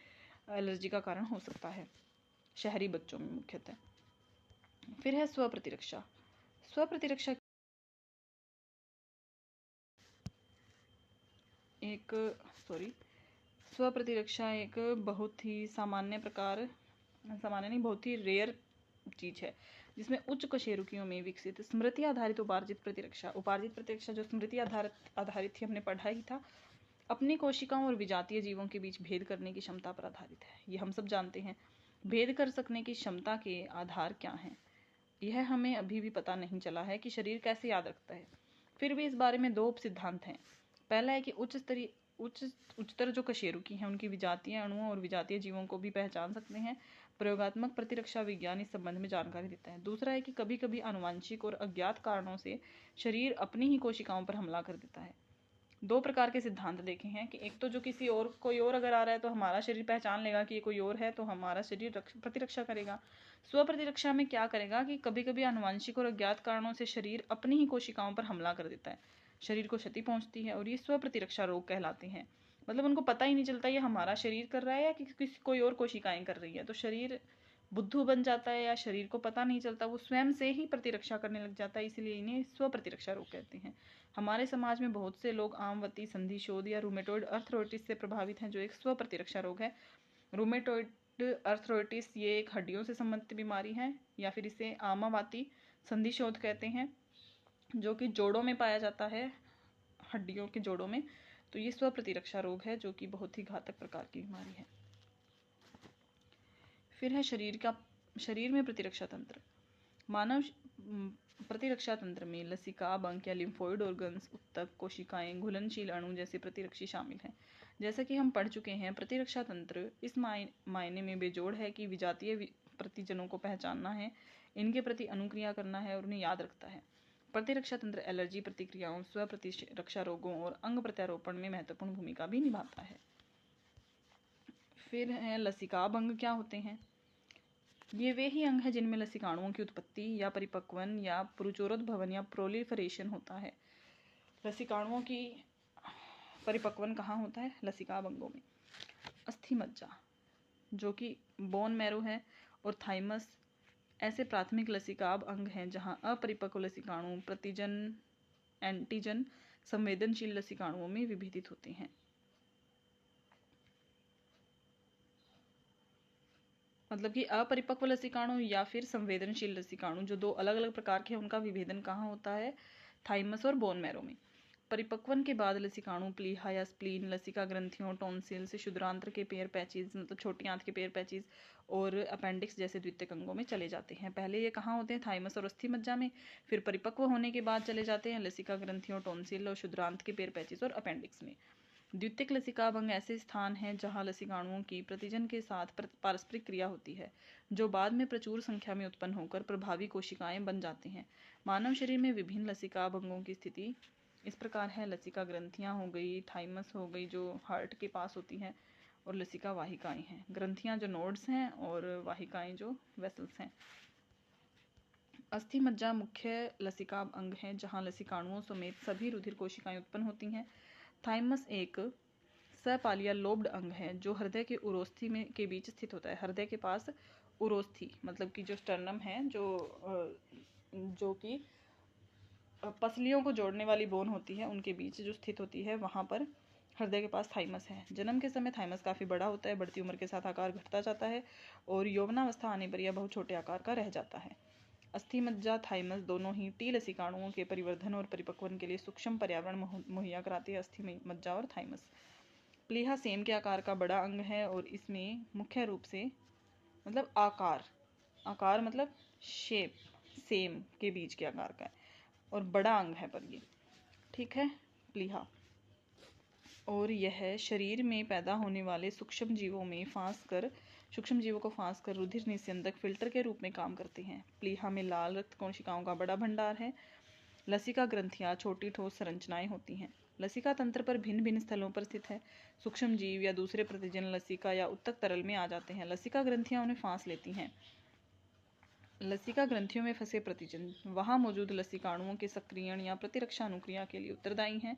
एलर्जी का कारण हो सकता है, शहरी बच्चों में मुख्यतः। फिर है स्वप्रतिरक्षा। स्वप्रतिरक्षा एक स्वप्रतिरक्षा एक बहुत ही सामान्य नहीं, बहुत ही रेयर चीज है, जिसमें उच्च कशेरुकियों में विकसित स्मृति आधारित उपार्जित प्रतिरक्षा जो स्मृति आधारित थी, हमने पढ़ा ही था, अपनी कोशिकाओं और विजातीय जीवों के बीच भेद करने की क्षमता पर आधारित है। ये हम सब जानते हैं। भेद कर सकने की क्षमता के आधार क्या हैं, यह हमें अभी भी पता नहीं चला है कि शरीर कैसे याद रखता है। फिर भी इस बारे में दो सिद्धांत हैं। पहला है कि उच्चतर जो कशेरुकी हैं उनकी विजातीय अणुओं और विजातीय जीवों को भी पहचान सकते हैं। प्रयोगात्मक प्रतिरक्षा विज्ञान इस संबंध में जानकारी देता है। दूसरा है कि कभी कभी आनुवांशिक और अज्ञात कारणों से शरीर अपनी ही कोशिकाओं पर हमला कर देता है। दो प्रकार के सिद्धांत देखे हैं कि एक तो जो कोई और अगर आ रहा है तो हमारा शरीर पहचान लेगा कि ये कोई और है, तो हमारा शरीर प्रतिरक्षा करेगा। स्व प्रतिरक्षा में क्या करेगा कि कभी कभी आनुवांशिक और अज्ञात कारणों से शरीर अपनी ही कोशिकाओं पर हमला कर देता है, शरीर को क्षति पहुंचती है, और ये स्व प्रतिरक्षा रोग कहलाते हैं। मतलब उनको पता ही नहीं चलता ये हमारा शरीर कर रहा है या कि कोई और कोशिकाएं कर रही है, तो शरीर बुद्धू बन जाता है या शरीर को पता नहीं चलता, वो स्वयं से ही प्रतिरक्षा करने लग जाता है, इसलिए इन्हें स्व प्रतिरक्षा रोग कहते हैं। हमारे समाज में बहुत से लोग आमवती, संधिशोथ या रूमेटॉइड अर्थराइटिस से प्रभावित हैं, जो एक स्व प्रतिरक्षा रोग है। रूमेटॉइड अर्थराइटिस ये एक हड्डियों से संबंधित बीमारी है, या फिर इसे आमावाती संधिशोथ कहते हैं, जो कि जोड़ों में पाया जाता है, हड्डियों के जोड़ों में। तो ये स्व प्रतिरक्षा रोग है, जो कि बहुत ही घातक प्रकार की बीमारी है। फिर है शरीर में प्रतिरक्षा तंत्र। मानव प्रतिरक्षा तंत्र में लसिका, बंक या लिम्फोइड ऑर्गन्स, उत्तक, कोशिकाएं, घुलनशील अणु जैसे प्रतिरक्षी शामिल हैं। जैसा कि हम पढ़ चुके हैं, प्रतिरक्षा तंत्र इस मायने में बेजोड़ है कि विजातीय प्रतिजनों को पहचानना है, इनके प्रति अनुक्रिया करना है और उन्हें याद रखता है। प्रतिरक्षा तंत्र एलर्जी प्रतिक्रियाओं, स्व प्रतिरक्षा रोगों और अंग प्रत्यारोपण में महत्वपूर्ण भूमिका भी निभाता है। फिर है लसिका भंग क्या होते हैं। ये वे ही अंग है जिनमें लसिकाणुओं की उत्पत्ति या परिपक्वन या पुरुषोद्भवन या प्रोलिफरेशन होता है। लसिकाणुओं की परिपक्वन कहाँ होता है? लसिका भंगों में। अस्थि मज्जा, जो कि बोन मैरो है, और थाइमस ऐसे प्राथमिक लसिकाभ अंग हैं जहाँ अपरिपक्व लसिकाणु प्रतिजन एंटीजन संवेदनशील लसिकाणुओं में विभेदित होते हैं। मतलब कि अपरिपक्व लसिकाणु या फिर संवेदनशील लसिकाणु, जो दो अलग अलग प्रकार के हैं, उनका विभेदन कहाँ होता है? थाइमस और बोन मैरो में। परिपक्वन के बाद लसिकाणु प्लीहा या स्प्लीन, लसिका ग्रंथियों, टॉन्सिल्स, क्षुद्रांत्र के पेयर पैचेज मतलब छोटी आंत के पेयर पैचेज और अपेंडिक्स जैसे द्वितीयक अंगों में चले जाते हैं। पहले ये कहाँ होते हैं? थाइमस और अस्थि मज्जा में। फिर परिपक्व होने के बाद चले जाते हैं लसिका ग्रंथियों, टॉन्सिल और क्षुद्रांत के पेयर पैचेज और अपेंडिक्स में। द्वितीयक लसिका भंग ऐसे स्थान हैं जहां लसिकाणुओं की प्रतिजन के साथ पारस्परिक क्रिया होती है, जो बाद में प्रचुर संख्या में उत्पन्न होकर प्रभावी कोशिकाएं बन जाती हैं। मानव शरीर में विभिन्न लसिका भंगों की स्थिति इस प्रकार है। लसिका ग्रंथियां हो गई, थाइमस हो गई जो हार्ट के पास होती हैं, और लसिका वाहिकाएं हैं। ग्रंथियां जो नोड्स हैं और वाहिकाएं जो वेसल्स हैं। अस्थि मज्जा मुख्य लसिका अंग है जहां लसिकाणुओं समेत सभी रुधिर कोशिकाएं उत्पन्न होती हैं। थाइमस एक सपालिया लोब्ड अंग है जो हृदय के उरोस्थि में के बीच स्थित होता है। हृदय के पास उरोस्थि मतलब कि जो स्टर्नम है, जो कि पसलियों को जोड़ने वाली बोन होती है, उनके बीच जो स्थित होती है, वहाँ पर हृदय के पास थाइमस है। जन्म के समय थाइमस काफ़ी बड़ा होता है, बढ़ती उम्र के साथ आकार घटता जाता है और यौवनावस्था आने पर यह बहुत छोटे आकार का रह जाता है। अस्थि मज्जा, थाइमस दोनों ही टी लसिकाणुओं के परिवर्धन और परिपक्वन के लिए सूक्ष्म पर्यावरण मुहैया कराती है। अस्थि मज्जा और थाइमस। प्लीहा सेम के आकार का बड़ा अंग है और इसमें मुख्य रूप से मतलब आकार मतलब शेप, सेम के बीच के आकार का है और बड़ा अंग है पर ये, ठीक है, प्लीहा। और यह शरीर में पैदा होने वाले सूक्ष्म जीवों को फांस कर रुधिर निस्यंदक फिल्टर के रूप में काम करते हैं। प्लीहा में लाल रक्त कोशिकाओं का बड़ा भंडार है। लसिका ग्रंथियां छोटी ठोस संरचनाएं होती हैं। लसिका तंत्र पर भिन्न भिन्न स्थलों पर स्थित है। सूक्ष्म जीव या दूसरे प्रतिजन लसिका या उत्तक तरल में आ जाते हैं। लसिका ग्रंथियां उन्हें फांस लेती हैं। लसिका ग्रंथियों में फंसे प्रतिजन वहां मौजूद लसिकाणुओं के सक्रियण या प्रतिरक्षा अनुक्रिया के लिए उत्तरदायी हैं।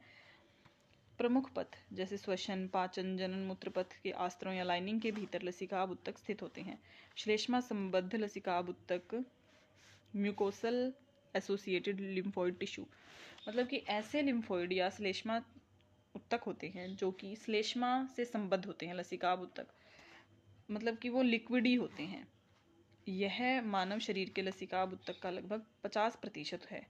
प्रमुख पथ जैसे श्वसन, पाचन, जनन मूत्र पथ के आस्त्रों या लाइनिंग के भीतर लसिकाभ उत्तक स्थित होते हैं। श्लेष्मा संबद्ध लसिकाभ उत्तक म्यूकोसल एसोसिएटेड लिम्फोइड टिश्यू मतलब कि ऐसे लिम्फोइड या श्लेष्मा उत्तक होते हैं जो कि श्लेष्मा से संबद्ध होते हैं। लसिकाभ उत्तक मतलब कि वो लिक्विड ही होते हैं। यह मानव शरीर के लसिकाभ उत्तक का लगभग 50% है।